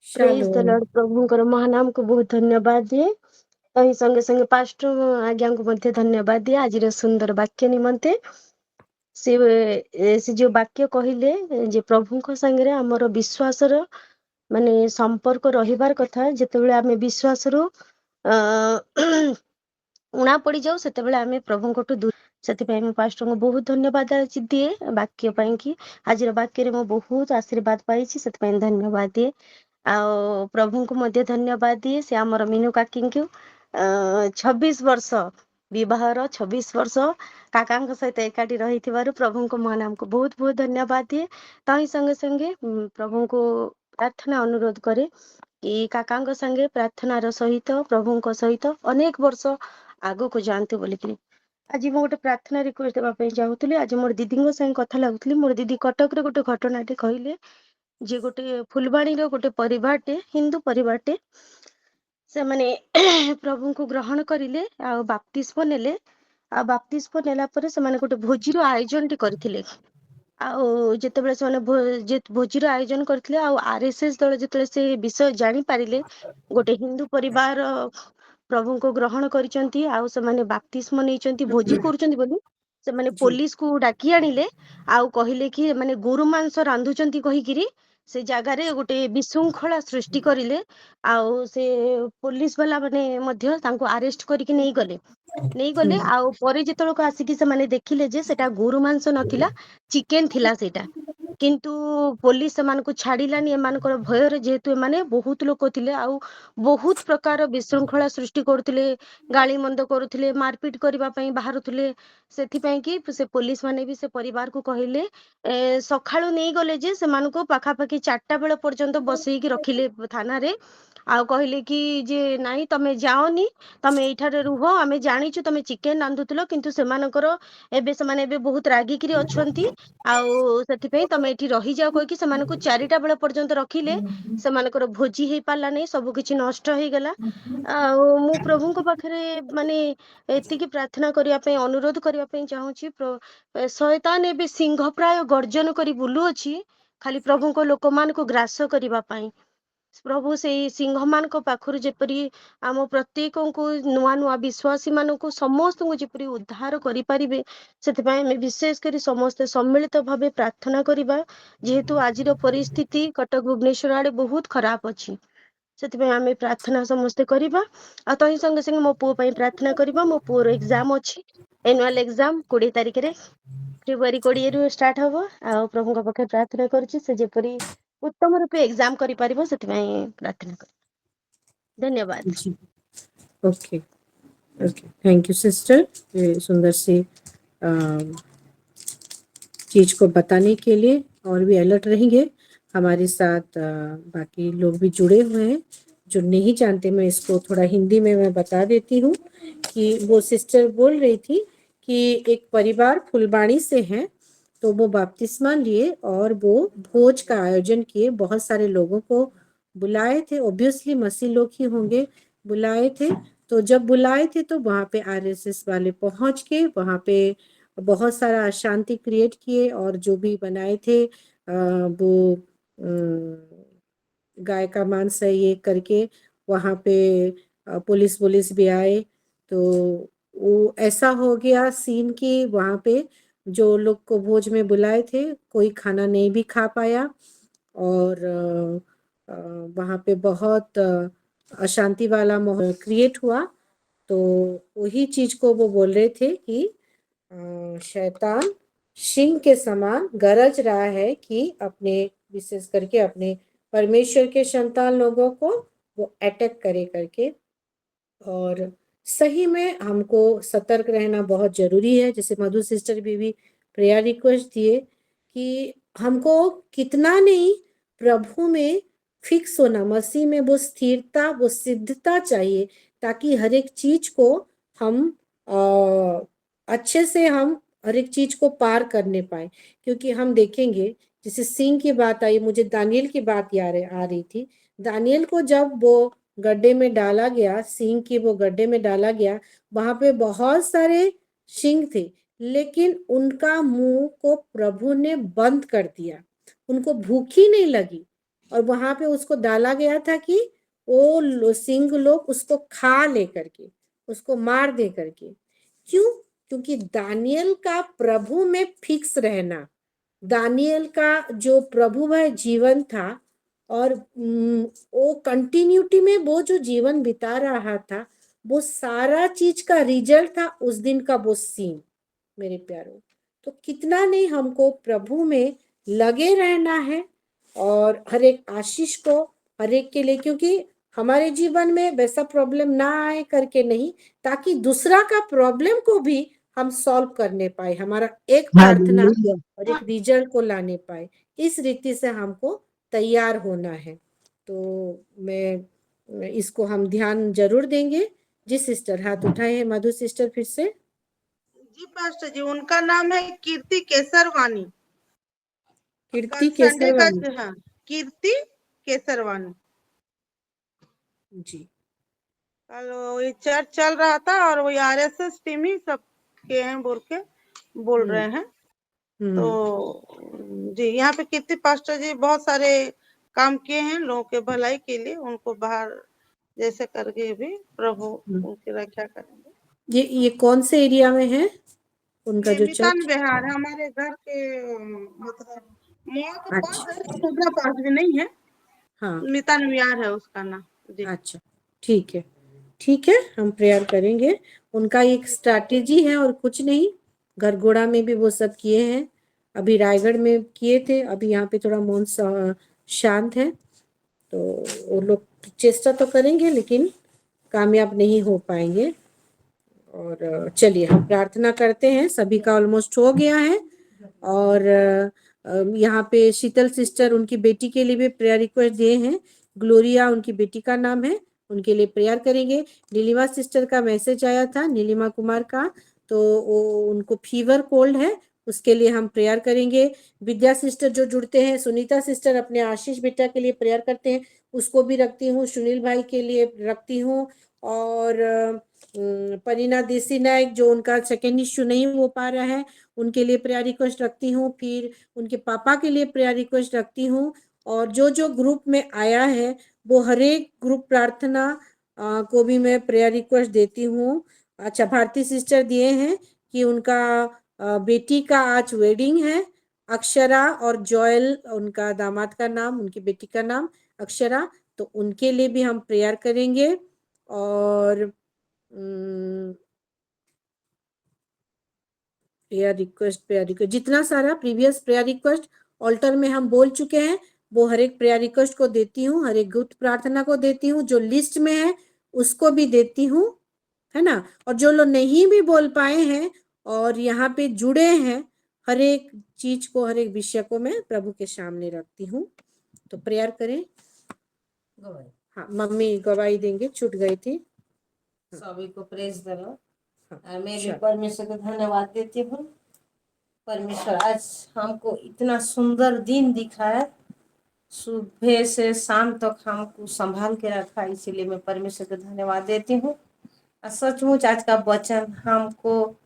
S10: प्रेज द
S1: शालोम।
S10: लॉर्ड। प्रभुଙ୍କର महानाम को बहुत धन्यवाद दिए। तही संगे संगे पास्टर आज्ञा को मध्य धन्यवाद दिए आज सुंदर वाक्य निमंते। से जो वाक्य कहले जे प्रभुଙ୍କ संगे हमर विश्वासर माने संपर्क रहिबार कथा, जेतेबेले आमे विश्वासरू उणा पड़ी जाऊ सेतेबेले आमे प्रभुଙ୍କଠୁ दूर। ସେଥିପାଇଁ ମୁଁ ପାଷ୍ଟରଙ୍କୁ ବହୁତ ଧନ୍ୟବାଦ ଆଜି ଦିଏ ବାକ୍ୟ ପାଇଁ କି। ଆଜିର ବାକ୍ୟରେ ମୁଁ ବହୁତ ଆଶୀର୍ବାଦ ପାଇଛି, ସେଥିପାଇଁ ଧନ୍ୟବାଦ ଦିଏ। ଆଉ ପ୍ରଭୁଙ୍କୁ ମଧ୍ୟ ଧନ୍ୟବାଦ ଦିଏ, ସେ ଆମର ମିନୁ କାକିଙ୍କୁ 26 ବର୍ଷ ବିବାହର 26 ବର୍ଷ କାକାଙ୍କ ସହିତ ଏକାଠି ରହିଥିବାରୁ ପ୍ରଭୁଙ୍କ ମହାନାମକୁ ବହୁତ ବହୁତ ଧନ୍ୟବାଦ ଦିଏ। ତାହିଁ संगे संगे ପ୍ରଭୁଙ୍କୁ ପ୍ରାର୍ଥନା ଅନୁରୋଧ କରେ कि काकाଙ୍କ संगे प्रार्थनार सहित प्रभुଙ୍କ सहित अनेक वर्ष आगକୁ ଯାଆନ୍ତୁ ବୋଲିକି। ଆଜି ମୁଁ ଗୋଟେ ପ୍ରାର୍ଥନା ରିକ୍ୱେଷ୍ଟ ଦେବା ପାଇଁ ଚାହୁଁଥିଲି। ଆଜି ମୋର ଦିଦିଙ୍କ ସାଙ୍ଗେ କଥା ଲାଗୁଥିଲି, ମୋର ଦିଦି କଟକରେ ଗୋଟେ ଘଟଣାଟେ କହିଲେ ଯେ ଗୋଟେ ଫୁଲବାଣୀର ଗୋଟେ ପରିବାରଟେ, ହିନ୍ଦୁ ପରିବାରଟେ, ସେମାନେ ପ୍ରଭୁଙ୍କୁ ଗ୍ରହଣ କରିଲେ ଆଉ ବାପ୍ତିସ୍ମ ନେଲେ। ଆଉ ବାପ୍ତିସ୍ମ ନେଲା ପରେ ସେମାନେ ଗୋଟେ ଭୋଜିର ଆୟୋଜନଟେ କରିଥିଲେ। ଆଉ ଯେତେବେଳେ ସେମାନେ ଭୋଜିର ଆୟୋଜନ କରିଥିଲେ ଆଉ RSS ଦଳ ଯେତେବେଳେ ସେ ବିଷୟ ଜାଣି ପାରିଲେ ଗୋଟେ ହିନ୍ଦୁ ପରିବାର प्रभु को ग्रहण करिसंती आउ से माने बाप्तिस्म नेइचंती भोजी करूचंती बोली से माने पुलिस को डाकी आनिले आउ कहिले कि माने गुरु मांस रांधुचंती कहिकिरी से जगह रे गोटे विशृंखला सृष्टि करिले आउ से पुलिस वाला माने मध्य तांको अरेस्ट करके नहीं गले आउ परे जेतलोक आसिकी से माने देखिले जे सेटा गुरु मांस नथिला चिकेन थिला सेटा किंतु पुलिस सेमानकु छाड़िलानी एमानकर भयर जेहेतु एमाने बहुत लोक थिले आउ बहुत प्रकार विशृंखला सृष्टि करथिले गाली मंद करुथिले मारपीट करबा पई बाहरुथिले सेथि पई कि से पुलिस माने भी से परिवार को कहिले सखाळु नहीं गले जे सेमानकु पाखा पाखी 4टा बेल पर्यंत बसई कि रखिले थाना रे आउ कहिले कि जे नाही तमे जाओनी तमे एठारे रुह आमे जानिछु तमे चिकेन रांधुथलो किंतु सेमानकर एबे सेमाने एबे बहुत रागिकिरी अछंती आउ सेथि पई तमे एठी रहि जाओ कहि कि सेमानकु 4टा बेल पर्यंत रखिले सेमानकर भोजी हे पाला नहीं सब किछि नष्ट हे गेला आउ मु प्रभुଙ୍କ पाखरे माने एतिकी प्रार्थना करिया पई अनुरोध करिया पई चाहूची शैतान एबे सिंह प्राय गर्जन करी बुलु अछि खाली प्रभुଙ୍କ लोकमानको ग्रास करिबा पई प्रभु से सिंह मान पाखर जेपरी आम प्रत्येक नुआ नुआ विश्वासी मानक समस्त को जेपरी उद्धार करें से विशेष कर समस्ते सम्मिलित भाव प्रार्थना करवा जेहेतु आज परिस्थिति कटक भुवनेश्वर आड़े बहुत खराब अच्छी से आम प्रार्थना समस्ते करवा तही संगे संगे मो पु प्रार्थना करवा मो पुअर एग्जाम अच्छी एनुअल एग्जाम 20 तारिख में फेब्रुआरी 20 रु स्टार्ट हम आ प्रभु पाखे प्रार्थना करी उत्तम रूपे एग्जाम करि परिबो सेतिमै प्रार्थना कर धन्यवाद
S1: जी okay okay thank you sister ये सुंदर सी चीज को बताने के लिए और भी अलर्ट रहेंगे हमारे साथ बाकी लोग भी जुड़े हुए हैं जो नहीं जानते मैं इसको थोड़ा हिंदी में मैं बता देती हूँ कि वो सिस्टर बोल रही थी कि एक परिवार फुलबाणी से है तो वो बपतिस्मा लिए और वो भोज का आयोजन किए बहुत सारे लोगों को बुलाए थे ऑब्वियसली मसीह लोग ही होंगे बुलाए थे तो जब बुलाए थे तो वहाँ पे आरएसएस वाले पहुंच के वहाँ पे बहुत सारा अशांति क्रिएट किए और जो भी बनाए थे वो गाय का मांस है ये करके वहाँ पे पुलिस भी आए तो वो ऐसा हो गया सीन कि वहाँ पे जो लोग को भोज में बुलाए थे कोई खाना नहीं भी खा पाया और वहाँ पे बहुत अशांति वाला माहौल क्रिएट हुआ तो वही चीज को वो बोल रहे थे कि शैतान सिंह के समान गरज रहा है कि अपने विशेष करके अपने परमेश्वर के संतान लोगों को वो अटैक करे करके और सही में हमको सतर्क रहना बहुत जरूरी है जैसे मधु सिस्टर भी प्रेयर रिक्वेस्ट दिए कि हमको कितना नहीं प्रभु में फिक्स होना मसीह में वो स्थिरता वो सिद्धता चाहिए ताकि हर एक चीज को हम अच्छे से हम हर एक चीज को पार करने पाए क्योंकि हम देखेंगे जैसे सिंह की बात आई मुझे दानियल की बात आ रही थी दानियल को जब वो गड्ढे में डाला गया सिंह की वो गड्ढे में डाला गया वहां पे बहुत सारे सिंह थे लेकिन उनका मुंह को प्रभु ने बंद कर दिया उनको भूख ही नहीं लगी और वहां पे उसको डाला गया था कि वो सिंह लोग उसको खा लेकर के उसको मार दे करके क्यों क्योंकि दानियल का प्रभु में फिक्स रहना दानियल का जो प्रभु वह जीवन था और वो कंटिन्यूटी में वो जो जीवन बिता रहा था वो सारा चीज का रिजल्ट था उस दिन का वो सीन मेरे प्यारों तो कितना नहीं हमको प्रभु में लगे रहना है और हर एक आशीष को हर एक के लिए क्योंकि हमारे जीवन में वैसा प्रॉब्लम ना आए करके नहीं ताकि दूसरा का प्रॉब्लम को भी हम सॉल्व करने पाए हमारा एक प्रार्थना और एक रिजल्ट को लाने पाए इस रीति से हमको तैयार होना है तो मैं इसको हम ध्यान जरूर देंगे जी सिस्टर हाथ उठाए हैं मधु सिस्टर फिर से
S11: जी पास्टर जी उनका नाम है कीर्ति केसरवानी
S1: कीर्ति केसरवानी
S11: हाँ कीर्ति केसरवानी
S1: जी
S11: कल ये चर्च चल रहा था और वो आरएसएस टीम ही सब के हैं बोल रहे हैं तो जी यहाँ पे कीर्ति पास्टर जी बहुत सारे काम किए हैं लोगों के भलाई के लिए उनको बाहर जैसे करके भी प्रभु उनकी रक्षा करेंगे।
S1: ये कौन से एरिया में है उनका
S11: ये
S1: जो
S11: मितान
S1: चर्च?
S11: बिहार हमारे घर के मतलब मॉल के पास
S1: अच्छा,
S11: है, खुदरा पास भी नहीं है।
S1: हाँ,
S11: मितान बिहार है उसका नाम जी।
S1: अच्छा, ठीक है, ठीक है, हम प्रेयर करेंगे। उनका एक स्ट्रैटेजी है और कुछ नहीं। गरगोड़ा में भी वो सब किए हैं, अभी रायगढ़ में किए थे, अभी यहाँ पे थोड़ा मौन शांत है, तो वो लोग चेष्टा तो करेंगे लेकिन कामयाब नहीं हो पाएंगे। और चलिए हम प्रार्थना करते हैं, सभी का ऑलमोस्ट हो गया है। और यहाँ पे शीतल सिस्टर उनकी बेटी के लिए भी प्रेयर रिक्वेस्ट दिए हैं। ग्लोरिया उनकी बेटी का नाम है, उनके लिए प्रेयर करेंगे। नीलिमा सिस्टर का मैसेज आया था, नीलिमा कुमार का, तो वो उनको फीवर कोल्ड है, उसके लिए हम प्रेयर करेंगे। विद्या सिस्टर जो जुड़ते हैं, सुनीता सिस्टर अपने आशीष बेटा के लिए प्रेयर करते हैं, उसको भी रखती हूँ। सुनील भाई के लिए रखती हूँ। और परीना देसी नायक जो उनका सेकेंड इश्यू नहीं हो पा रहा है, उनके लिए प्रेयर रिक्वेस्ट रखती हूँ। फिर उनके पापा के लिए प्रेयर रिक्वेस्ट रखती हूँ। और जो जो ग्रुप में आया है वो हर एक ग्रुप प्रार्थना को भी मैं प्रेयर रिक्वेस्ट देती हूँ। अच्छा, भारती सिस्टर दिए हैं कि उनका बेटी का आज वेडिंग है, अक्षरा और जॉयल उनका दामाद का नाम, उनकी बेटी का नाम अक्षरा, तो उनके लिए भी हम प्रेयर करेंगे। और प्रेयर रिक्वेस्ट जितना सारा प्रीवियस प्रेयर रिक्वेस्ट ऑल्टर में हम बोल चुके हैं, वो हर एक प्रेयर रिक्वेस्ट को देती हूँ, हर एक गुप्त प्रार्थना को देती हूँ, जो लिस्ट में है उसको भी देती हूँ, है ना। और जो लोग नहीं भी बोल पाए हैं और यहाँ पे जुड़े हैं, हर एक चीज को, हर एक विषय को मैं प्रभु के सामने रखती हूँ। तो प्रेयर करें। हाँ, मम्मी गवाही देंगे, छूट गई थी।
S9: सभी को प्रेज द लॉर्ड। मैं भी परमेश्वर को धन्यवाद देती हूँ। परमेश्वर आज हमको इतना सुंदर दिन दिखाया, सुबह से शाम तक हमको संभाल के रखा, इसीलिए मैं परमेश्वर को धन्यवाद देती हूँ। और सचमुच आज का वचन हमको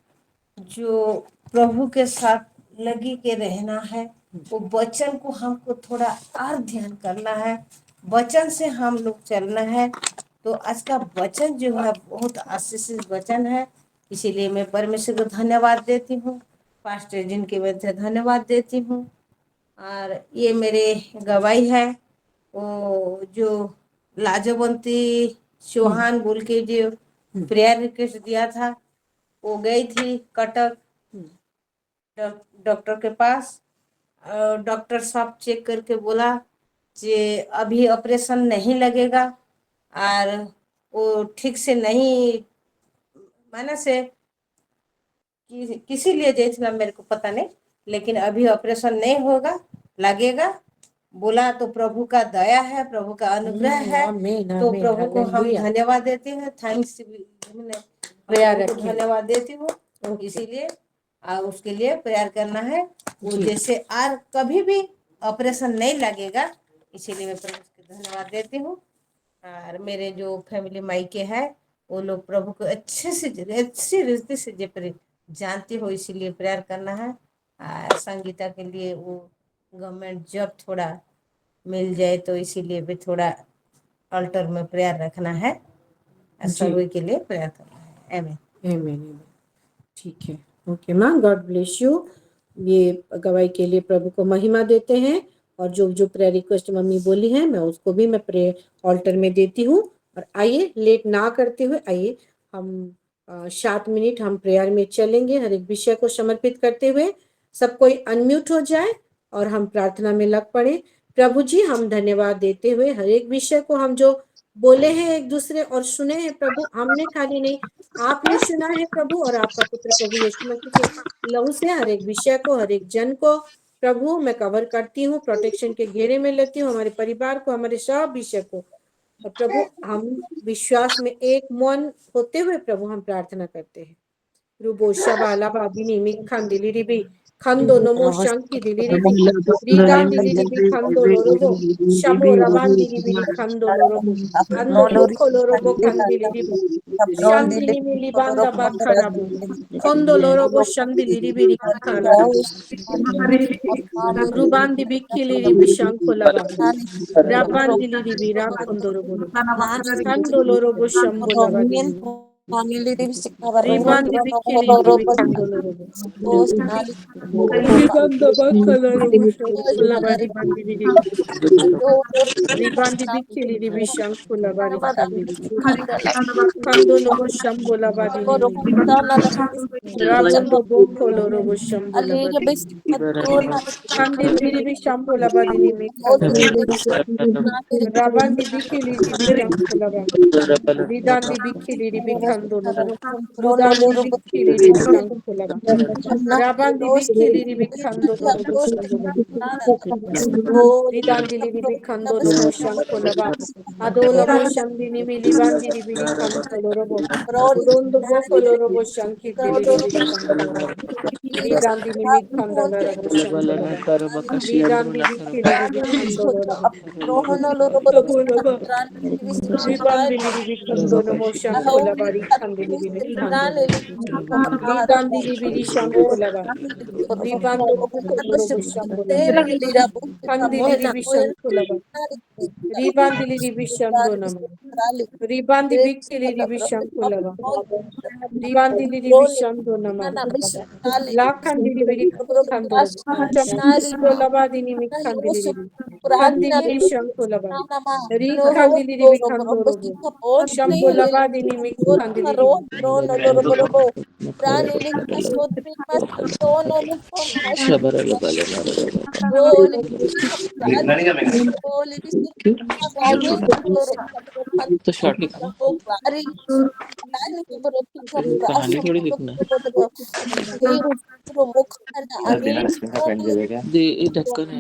S9: जो प्रभु के साथ लगी के रहना है, वो वचन को हमको थोड़ा और ध्यान करना है, वचन से हम लोग चलना है। तो आज का वचन जो है बहुत आशीषित वचन है, इसीलिए मैं परमेश्वर को धन्यवाद देती हूँ। पास्टर जिनके वजह से धन्यवाद देती हूँ। और ये मेरे गवाही है, वो जो लाजवंती चौहान बोल के जो प्रेयर रिक्वेस्ट दिया था, वो गई थी कटक डॉक्टर के पास। डॉक्टर साहब चेक करके बोला कि अभी ऑपरेशन नहीं लगेगा, और वो ठीक से नहीं, माने से किसी लिए जैसे मेरे को पता नहीं, लेकिन अभी ऑपरेशन नहीं होगा, लगेगा बोला। तो प्रभु का दया है, प्रभु का अनुग्रह है, तो प्रभु को हम धन्यवाद देते हैं। थैंक्स, प्रेयर को धन्यवाद देती हूँ। इसीलिए उसके लिए प्रेयर करना है, वो जैसे और कभी भी ऑपरेशन नहीं लगेगा, इसीलिए मैं प्रभु को धन्यवाद देती हूँ। और मेरे जो फैमिली मायके है, वो लोग प्रभु को अच्छी रीति से जानती हो, इसीलिए प्रेयर करना है। संगीता के लिए वो गवर्नमेंट जॉब थोड़ा मिल जाए, तो इसीलिए भी थोड़ा अल्टर में प्रेयर रखना है, सभी के लिए प्रेयर करना है। आमीन
S1: आमीन। ठीक है, ओके माँ, गॉड ब्लेस यू। ये गवाही के लिए प्रभु को महिमा देते हैं। और जो जो प्रेयर रिक्वेस्ट मम्मी बोली है, मैं उसको भी मैं प्रे ऑल्टर में देती हूँ। और आइए, लेट ना करते हुए आइए हम 7 मिनट हम प्रेयर में चलेंगे, हर एक विषय को समर्पित करते हुए। सब कोई अनम्यूट हो जाए और हम प्रार्थना में लग पड़े। प्रभु जी, हम धन्यवाद देते हुए हर एक विषय को हम जो बोले हैं एक दूसरे और सुने हैं प्रभु, हमने खाली नहीं, आपने सुना है प्रभु, और आपका पुत्र प्रभु यीशु मसीह के लहू से हर एक विषय को, हर एक जन को प्रभु मैं कवर करती हूँ, प्रोटेक्शन के घेरे में लेती हूँ, हमारे परिवार को, हमारे सब विषय को। और प्रभु हम विश्वास में एक मन होते हुए प्रभु हम प्रार्थना करते हैं। रुबो शबाला बाबिनी मिखान दिली रिबी Khando nomo shanki diliribi. Ridan diliribi khando lorobo. Shamo raban dilibiri khando lorobo. Ando boko lorobo kandiliribi. Shandili mili banda bakarabu. Kondo lorobo shandili ribiri kalarabu. Rubandi bikili ribi shankolaba. Rabandi ribi rakondorobo. Kando lorobo shambolaba dilibi. Ribandi bikili ribi kandolorobo. Ribanda bakalorobo shambolaba ribandi ribi. Ribandi bikili ribi shankolaba rikandilibi. Kando lobo shambolaba dilibi. Rabondo boko lorobo shambolaba dilibi. Kandili ribi shambolaba dilibi kandorobo. Rabandi bikili ribi shankolaba. Ridandi bikili ribi kandolobo. Rudandi bikili ribi shankolaba. Rabandi bikili ribi kandolobo shambolaba. Ridandi ribi kandolobo shankolaba. Adolobo shandini milibandi ribi kandolobo. Udondo boko lorobo shanki dili ribi kandolobo. Ridandi nimi kandolobo shambolaba. Ridandi bikili ribi kandolobo. Shambolaba. Ribandili ribi kandolobo shankolaba rikandili ribi kandolobo. Ridandi ribi shankolaba. Ribando bukondolobo shambolaba. Kandili ribi shankolaba. Ribandili ribi shandonama. Ribandi bikili ribi shankolaba. Ribandili ribi shandonama. Lakandili ribi kandolobo. Shambolaba dinimi kandili ribi. Kandili ribi shankolaba. Rikandili ribi kandolobo. Shambolaba dinimi kandili ribi.
S2: तो short लिखा कहानी थोड़ी लिखना दे ढक्कन है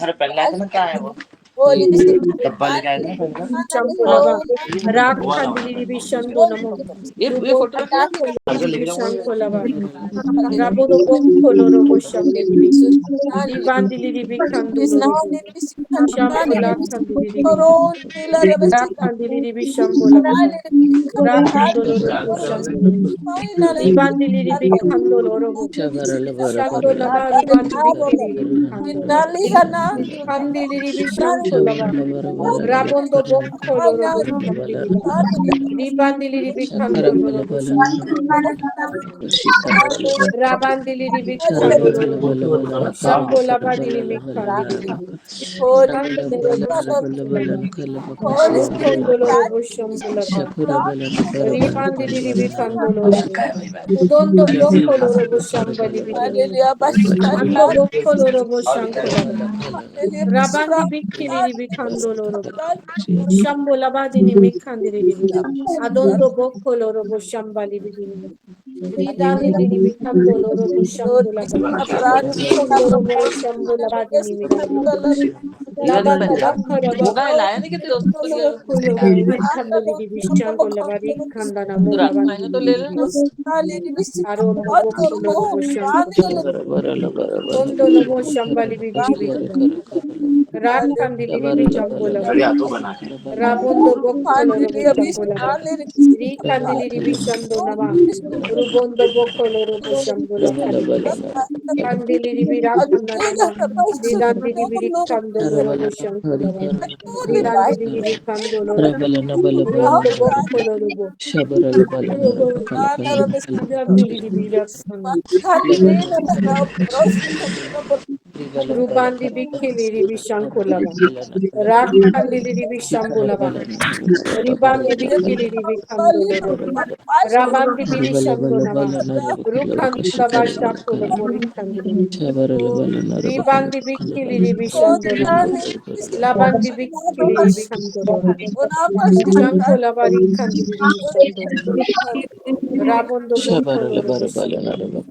S2: हर पहला है ना क्या है वो डब्बा लेके आए थे ना पहले
S1: Shambolaba. Rakandili ribi shandonamo.
S2: ये फोटो रख
S1: Ribi shankolaba. Rabodo bokolorobo shambelibi. Ribandili ribi kandolorobo. Shambola kandili ribi. Rakandili ribi shambolaba. Rakandolorobo shambelibi. Ribandili ribi kandolorobo. Shandolaba ribandili ribi kandolorobo. Kandili ribi shankolaba. Rabondo bokolorobo shambelibi. Ribandili ribi kandolorobo shambelibi. Rabandili ribi kandolorobo. Shambola badini mikandili ribi. Kandolorobo shambelaba. Kondolorobo shambelaba. Ribandili ribi kandolorobo. Udondo bokolorobo shambali bidini. Ando bokolorobo shankolaba. Rabandi bikili ribi kandolorobo. Shambola badini mikandili ribi. Adondo bokolorobo shambali bidini. Ridandi ribi kandolorobo shambulaba. Rukondorobo shambulaba dini mikandili. Labando bakaraba.
S2: लाया नहीं कि दोस्त को लिया
S1: Kulaba rikandili ribi shambulaba rikandana molaba
S2: खाएगा तो ले
S1: dini.
S2: लेना
S1: Arondo bokolorobo shambulaba. Kondolobo shambali bidini. Rakandili ribi shambulaba. Rabondo bokolorobo shambulaba. Rikandili ribi shambulaba. Rubondo bokolorobo shambulaba dini. Kandili ribi rakandana. Ridandili ribi kandolorobo shambulaba. Ridandili ribi kandolorobo. Urondo bokolorobo. Robo. Ridandili ribi rakandana. Rubandi bikili ribi shankolaba. Rakandili ribi shambulaba. Ribandi bikili ribi kandolorobo. Rabandi biri shandonama. Rukandaba shakolobo rikandili ribi. Ribandi bikili ribi shandonama. Labandi bikili ribi kandolorobo. Shankolaba rikandili ribi shandonama. Rabondo bokolorobo shandonama.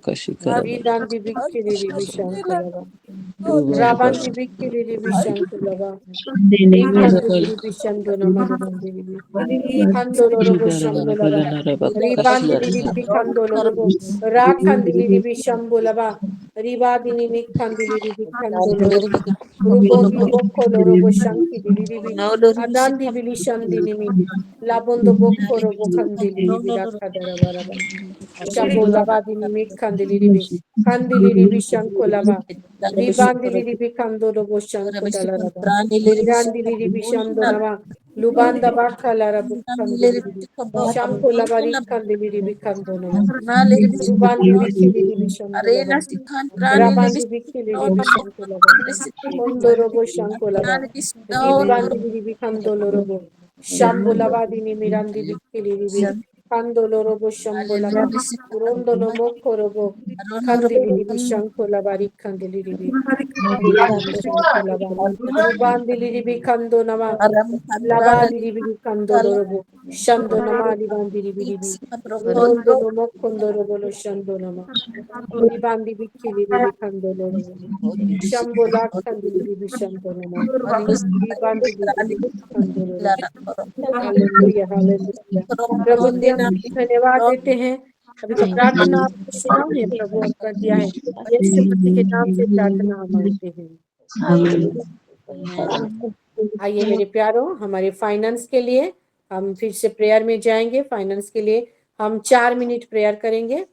S1: Ridandi bikili ribi shankolaba. Rabandi bikili ribi shankolaba. Rikandili ribi shandonama ribandi ribi. Kandolorobo shambulaba. Ribandili ribi kandolorobo. Rakandili ribi shambulaba. Ribadini mikandili ribi kandolorobo. Rubondo boko lorobo shankidili ribi. Adandi bili shandini mi. Labondo boko robo kandili ribi rakadarabaraba. Shambo labadini mikandili ribi. Kandili ribi shanko laba. Ribandili ribi kandorobo shanko dalaraba. Mirandili ribi shandonama. Lubanda baka larabu kandili ribi. Shanko labari kandili ribi kandonama. Rubandi bikili ribi
S9: Arena
S1: shandolaba.
S9: sikan trani
S1: Rabandi
S9: lebis
S1: bikili ribi
S9: ron
S1: shanko laba.
S9: lebis
S1: Kondorobo shanko laba.
S9: trani bis down
S1: Ribandi ribi kandolorobo. Shambo labadini mirandi bikili ribi. Kandolorobo shambo laba. Urondo no moko robo. Kandili ribi shanko labari kandili ribi. Kandili ribi shanko laba. Rubandi ribi kando nama.
S9: aram kantrana
S1: Labali ribi kando
S9: kala
S1: lorobo. Shando nama libandi ribi ribi. Urondo no moko ndorobo lo shando nama. Ribandi bikili ribi kando lorobo. Shambola kandili ribi shando nama. Ribandi ribi kando lorobo. Hallelujah hallelujah प्रभु जी हम धन्यवाद देते हैं अभी तो प्रार्थना आपने सुना है प्रभु और कर दिया है यीशु मसीह के नाम से प्रार्थना हम मांगते हैं आइए मेरे प्यारों हमारे फाइनेंस के लिए हम फिर से प्रेयर में जाएंगे फाइनेंस के लिए हम 4 मिनट प्रेयर करेंगे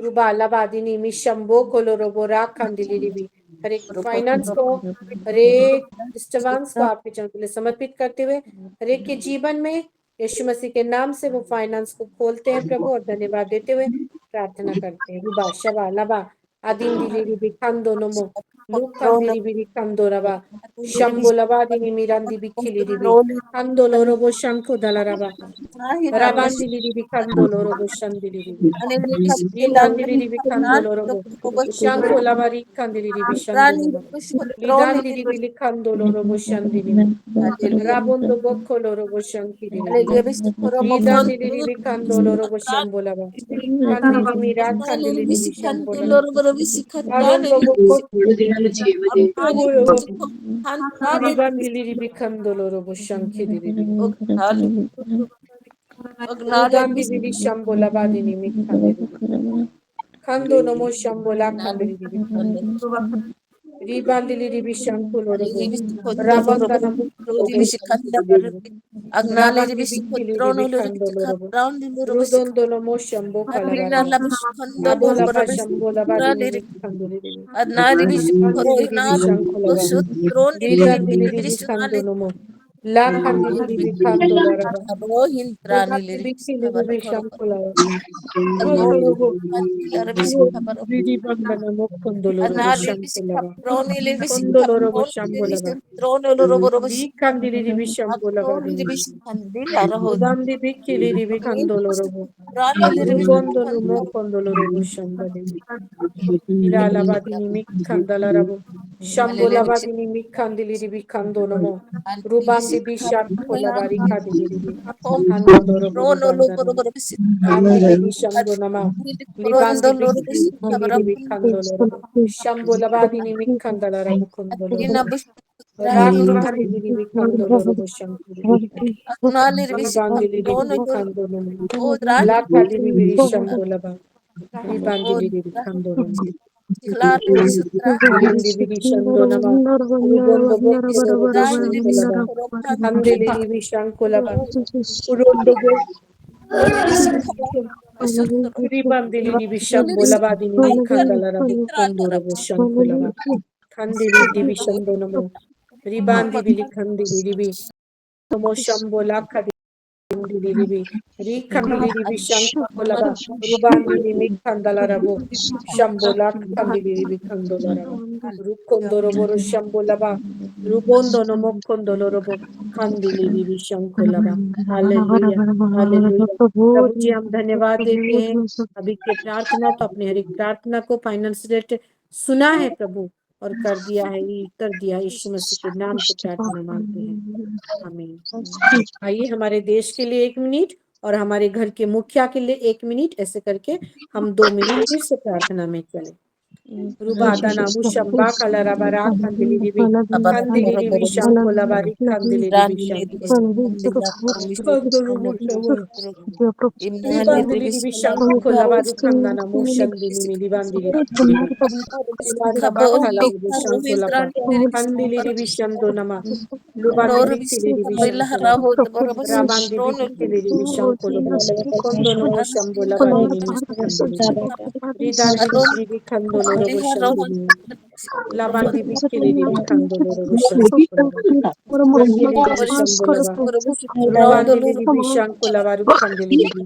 S1: रुबा लबादिनी मिशंबो कोलोरोबो राखंदिली रिबी हर एक फाइनेंस को हर एक डिस्टर्बेंस को आपके चरण के लिए समर्पित करते हुए हर एक के जीवन में यीशु मसीह के नाम से वो फाइनेंस को खोलते हैं प्रभु और धन्यवाद देते हुए प्रार्थना करते हैं रुबा शबा लबा आदिन दिली रिबी खंदो नमो लुकन दिली बिरी खंदो रबा शंबो लबा दिनी मिरांदी बिखिली रिबी खंदो लोरोबो शंको दला रबा Rabandi lili bikando loro boshandi lili. Ribandi lili bikando loro bo. Shanko lavari kandi lili bishando loro. Lidandi lili bilikando loro boshandi lili. Rabondo bokko loro boshanki lili. Lidandi lili bikando loro boshambo lava. Kandi limi rakandi lili bishambo lava. Arondo bokko. Ribandi lili bikando loro boshanki lili. Rudandi lili shambo lavadini mikandi lili. Kando nomo shambo la kandi lili bikando. Ribandi lili bishanko loro bo. Rabanda namu loro boshanki lili.
S9: Agnale
S1: Rabandi
S9: ribisi
S1: bikili
S9: kotrono
S1: lili
S9: lo
S1: kando
S9: ribisi
S1: loro bo.
S9: kapround lo ribisi
S1: Rudondo nomo shambo
S9: Adrina
S1: kalavari.
S9: labish kondo
S1: Ado
S9: lo
S1: lava
S9: ribisi
S1: shambo lavadini
S9: trale
S1: mikando lili.
S9: adna ribisi
S1: Kandi
S9: koro
S1: lili
S9: na
S1: bishanko
S9: lo
S1: lava.
S9: shut tron
S1: Ridandi lili
S9: ribisi
S1: bikando
S9: nale
S1: nomo. La kandi lili bikando laraba.
S9: ro hin trani
S1: Ribandi
S9: ribisi
S1: bikili lili
S9: kabaro koro
S1: bishanko lava.
S9: ro
S1: Kando lobo.
S9: la ribisi kabaro
S1: Ridi banda namo kondo loro bo
S9: adna
S1: shanko
S9: ribisi
S1: lava.
S9: kapron ribisi
S1: Kondo loro bo
S9: kapron
S1: shambo
S9: ribisi
S1: lava.
S9: tron lo robo ribisi
S1: Li kandi lili bishambo
S9: akron
S1: lavadini.
S9: ribisi kandila raho
S1: Udandi bikili lili
S9: Amin
S1: kando
S9: ribisi
S1: loro bo.
S9: trale ribisi
S1: Rubondo numo kondo loro bo shambali. Ila lavadini mikandala rabo. Shambo lavadini mikandili ribi kando nomo. Rubandi bishak kolavari kadili ribi. Kando loro bo rubandana. Andili bishando nama. Libandi bikili ribi kando loro bo. Shambo lavadini mikandala rabo kondo loro bo. Rak kandili ribi kando loro bo shankili ribi. Ribandi ribi kando nomo. La kadili ribi shambo lava. Ribandi ribi kando nomo. Ribandi ribi shando nama. Rubondo bokko loro bo shanko lava. Andili ribi shanko lava. Urondo bo. Ribandili ribi shambo lava dini mi kandala rabu kondo robo shanko lava. Kandili ribi shando namo. Ribandi bili kandili ribi. Namo shambo lakha dili ribi. Rikandili ribi shanko lava. Rubandili mi kandala rabu. Shambo lakha kandili ribi kandola rava. Rukondo robo ro shambo lava. Rubondo namo kondolo robo. Kandili ribi shanko lava. Hallelujah hallelujah प्रभु जी हम धन्यवाद देते हैं अभी के प्रार्थना तो अपने हर एक प्रार्थना को फाइनेंस रेट सुना है प्रभु और कर दिया है कर दिया यीशु मसीह के नाम से प्रार्थना मांगते हैं आमीन आइए हमारे देश के लिए 1 मिनट और हमारे घर के मुखिया के लिए 1 मिनट ऐसे करके हम 2 मिनट फिर से प्रार्थना में चले Rubada namu shamba kalarabara kandili ribi kandili ribi shankola bari kandili ribi shankola kandili ribi shankola ribandili ribi shankola bari kandana mu shandili mi ribandili Lubanda bakala ribi shankola ba kandili ribi shando nama lubandi bikili ribi shankola ba rabandi bikili ribi shankola ba kondo no shambola bari nimi kandili ridandi ribi kandolo robo shandili labandi bikili ribi kandolo robo shankola ba kandili ribi shambola ba rubandi ribi shankola ba rukandili ribi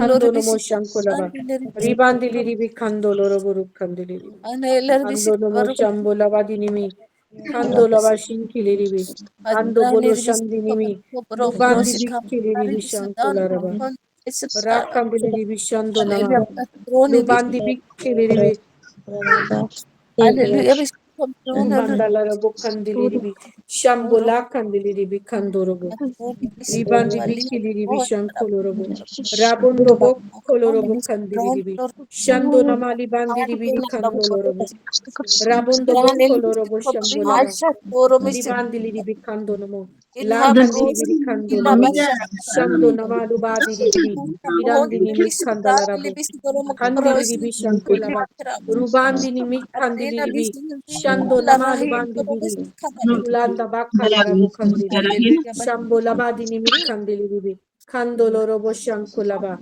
S1: kando no mo shankola ba ribandi ribi kandolo robo rukandili ribi kando no mo shambola ba dinimi kando laba shinkili ribi kando bolo shandinimi lubandi bikili ribi shankola raba rakandili ribi shando nama lubandi bikili ribi mandala robo kandili ribi shambola kandili ribi kando robo ribandi bikili ribi shankolo robo rabondo bo kolorobo kandili ribi shando nama libandi ribi kandolo robo rabondo bo kolorobo shambolaba libandili ribi kando nomo la kandili ribi kando robo shando nama lubadi ribi irandini mi kandala rabo kandili ribi shankolaba rubandini mi kandili ribi shando nama libandi ribi ulanda bakala rabo kandili shambo labadini mi kandili ribi kandolo robo shankolaba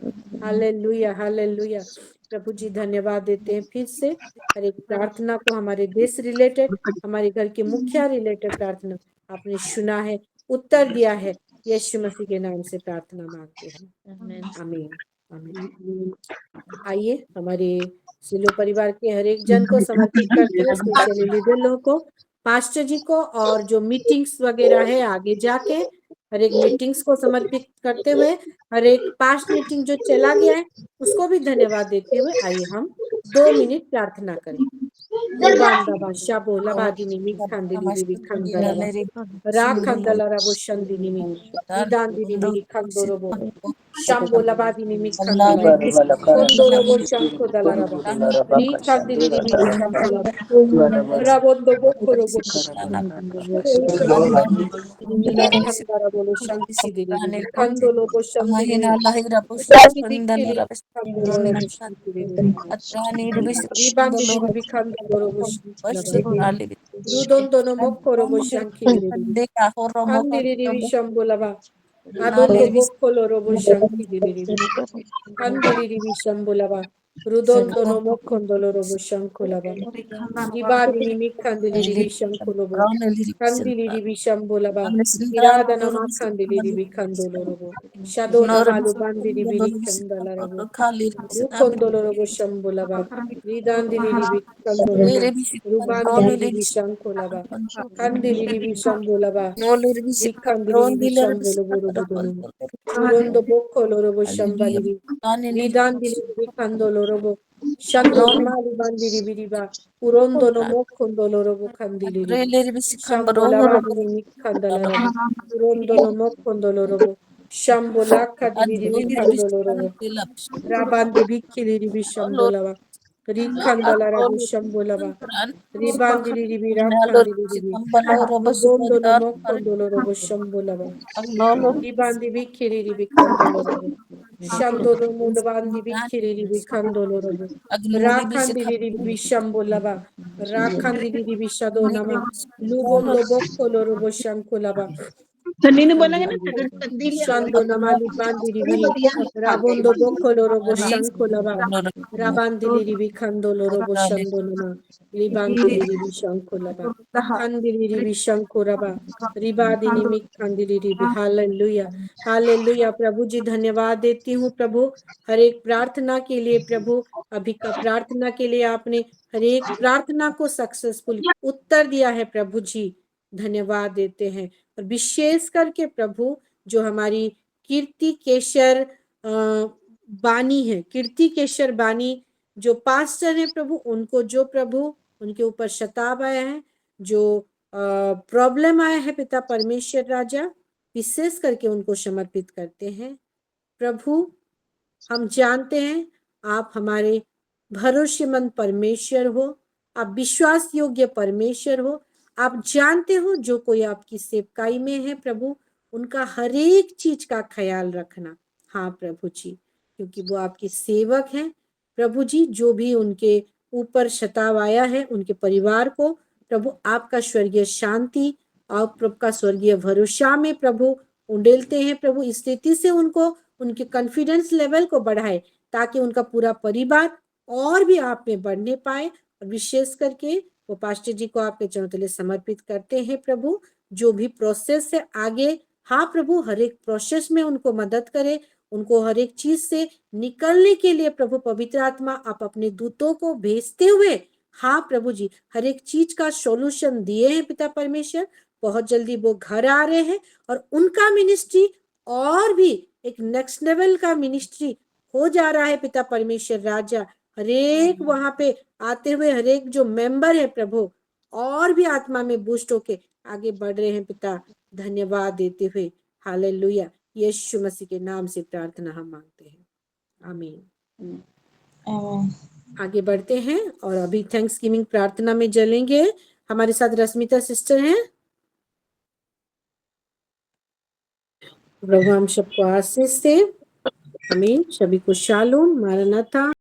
S1: hallelujah hallelujah प्रभु जी धन्यवाद देते हैं फिर से हर एक प्रार्थना को हमारे देश रिलेटेड हमारे घर के मुखिया रिलेटेड प्रार्थना आपने सुना है उत्तर दिया है यीशु मसीह के नाम से प्रार्थना मांगते हैं आमीन आमीन आइए हमारे सिलो परिवार के हर एक जन को समर्पित करते हैं स्पेशली लीडर लोगों को पास्टर जी को और जो मीटिंग्स वगैरह है आगे जाके हर एक मीटिंग्स को समर्पित करते हुए हर एक पास्ट मीटिंग जो चला गया है उसको भी धन्यवाद देते हुए आइए हम 2 मिनट प्रार्थना करें Lubanda bashabo labadini mi kandili ribi kandalaba ra kandalara bo shandini mi idandini mi kandorobo shambo labadini mi kandalara kondorobo shanko dalaraba ri kandili ribi shambolaba rabondo bokorobo Nimi kandara bolo shanti diri kandolo bo shandini Ribandi bikili kandolo robo shanti diri Ribandi diri bikandolo robo shanti laba Rudondo no mokko robo shanki diri Kandiri diri shambolaba Adondo bokko robo shanki diri Kandiri diri shambolaba Rudondo no mokko robo shankolaba Ribadi nimi kandili ribi shankolobo. Kandili ribi shambolaba. Irada nama kandili ribi kandolorobo. Shado nama lubandi ribi kandalarabo. Rukondolorobo shambolaba. Ridandili ribi kandorobo. Rubandili ribi shankolaba. Kandili ribi shambolaba. Rikandili ribi shambolobo robodono. Urondo bokko lorobo shambalibi. Ridandili ribi kandolorobo. Shando namali bandiri biriba. Urondo no mokondo robo kandili ribi. Shambo labadi nimi kandala rabo. Urondo no mokondo robo. Shambo laka dibiri kandolo robo. Rabandi bikili ribi shambo laba. Rikandala rabu shambo laba. Ribandiri ribi rakandili ribi. Urondo no mokondo robo shambo laba. Ribandi bikili ribi kandolo robo. Shando no mulabandi bikili ribi kandolo robo. Rakandili ribi shambo laba. Rakandili ribi shado nama. Lubondo bokko lorobo shanko laba. Shando namali bandiri biri rabondo bokolo robo shanko laba rabandili ribi kandolo robo shando nama libandili ribi shanko laba kandili ribi shanko raba रिबादिनी मिक कंदिली रिबी hallelujah hallelujah प्रभु जी धन्यवाद देती हूँ प्रभु हर एक प्रार्थना के लिए प्रभु अभी का प्रार्थना के लिए आपने हर एक प्रार्थना को सक्सेसफुल उत्तर दिया है प्रभु जी धन्यवाद देते हैं और विशेष करके प्रभु जो हमारी कीर्ति केशर बानी है कीर्ति केशर बानी जो पास्टर है प्रभु उनको जो प्रभु उनके ऊपर शताब आया है जो प्रॉब्लम आया है पिता परमेश्वर राजा विशेष करके उनको समर्पित करते हैं प्रभु हम जानते हैं आप हमारे भरोसेमंद परमेश्वर हो आप विश्वास योग्य परमेश्वर हो। आप जानते हो जो कोई आपकी सेवकाई में है प्रभु, उनका हर एक चीज का ख्याल रखना। हाँ प्रभु जी, क्योंकि वो आपके सेवक हैं प्रभु जी। जो भी उनके ऊपर शताव आया है, उनके परिवार को प्रभु आपका स्वर्गीय शांति और प्रभु का स्वर्गीय भरोसा में प्रभु उंडेलते हैं प्रभु। इस स्थिति से उनको उनके कॉन्फिडेंस लेवल को बढ़ाए, ताकि उनका पूरा परिवार और भी आप में बढ़ने पाए। और विशेष करके वो पास्टर जी को आपके चरणों तले समर्पित करते हैं प्रभु। जो भी प्रोसेस है आगे, हाँ प्रभु, हर एक प्रोसेस में उनको मदद करे, उनको हर एक चीज से निकलने के लिए प्रभु पवित्र आत्मा आप अपने दूतों को भेजते हुए, हाँ प्रभु जी, हर एक चीज का सॉल्यूशन दिए हैं पिता परमेश्वर। बहुत जल्दी वो घर आ रहे हैं और उनका मिनिस्ट्री और भी एक नेक्स्ट लेवल का मिनिस्ट्री हो जा रहा है पिता परमेश्वर राजा। हरेक वहां पे आते हुए हरेक जो मेंबर है प्रभु, और भी आत्मा में बूस्ट होके आगे बढ़ रहे हैं पिता। धन्यवाद देते हुए हालेलुया, यीशु मसीह के नाम से प्रार्थना हम मांगते हैं, आमीन। आगे बढ़ते हैं और अभी थैंक्स गिविंग प्रार्थना में चलेंगे। हमारे साथ रश्मिता सिस्टर हैं। प्रभु हम सबको आशीष से, आमीन। सभी को शालोम, मारनाथा।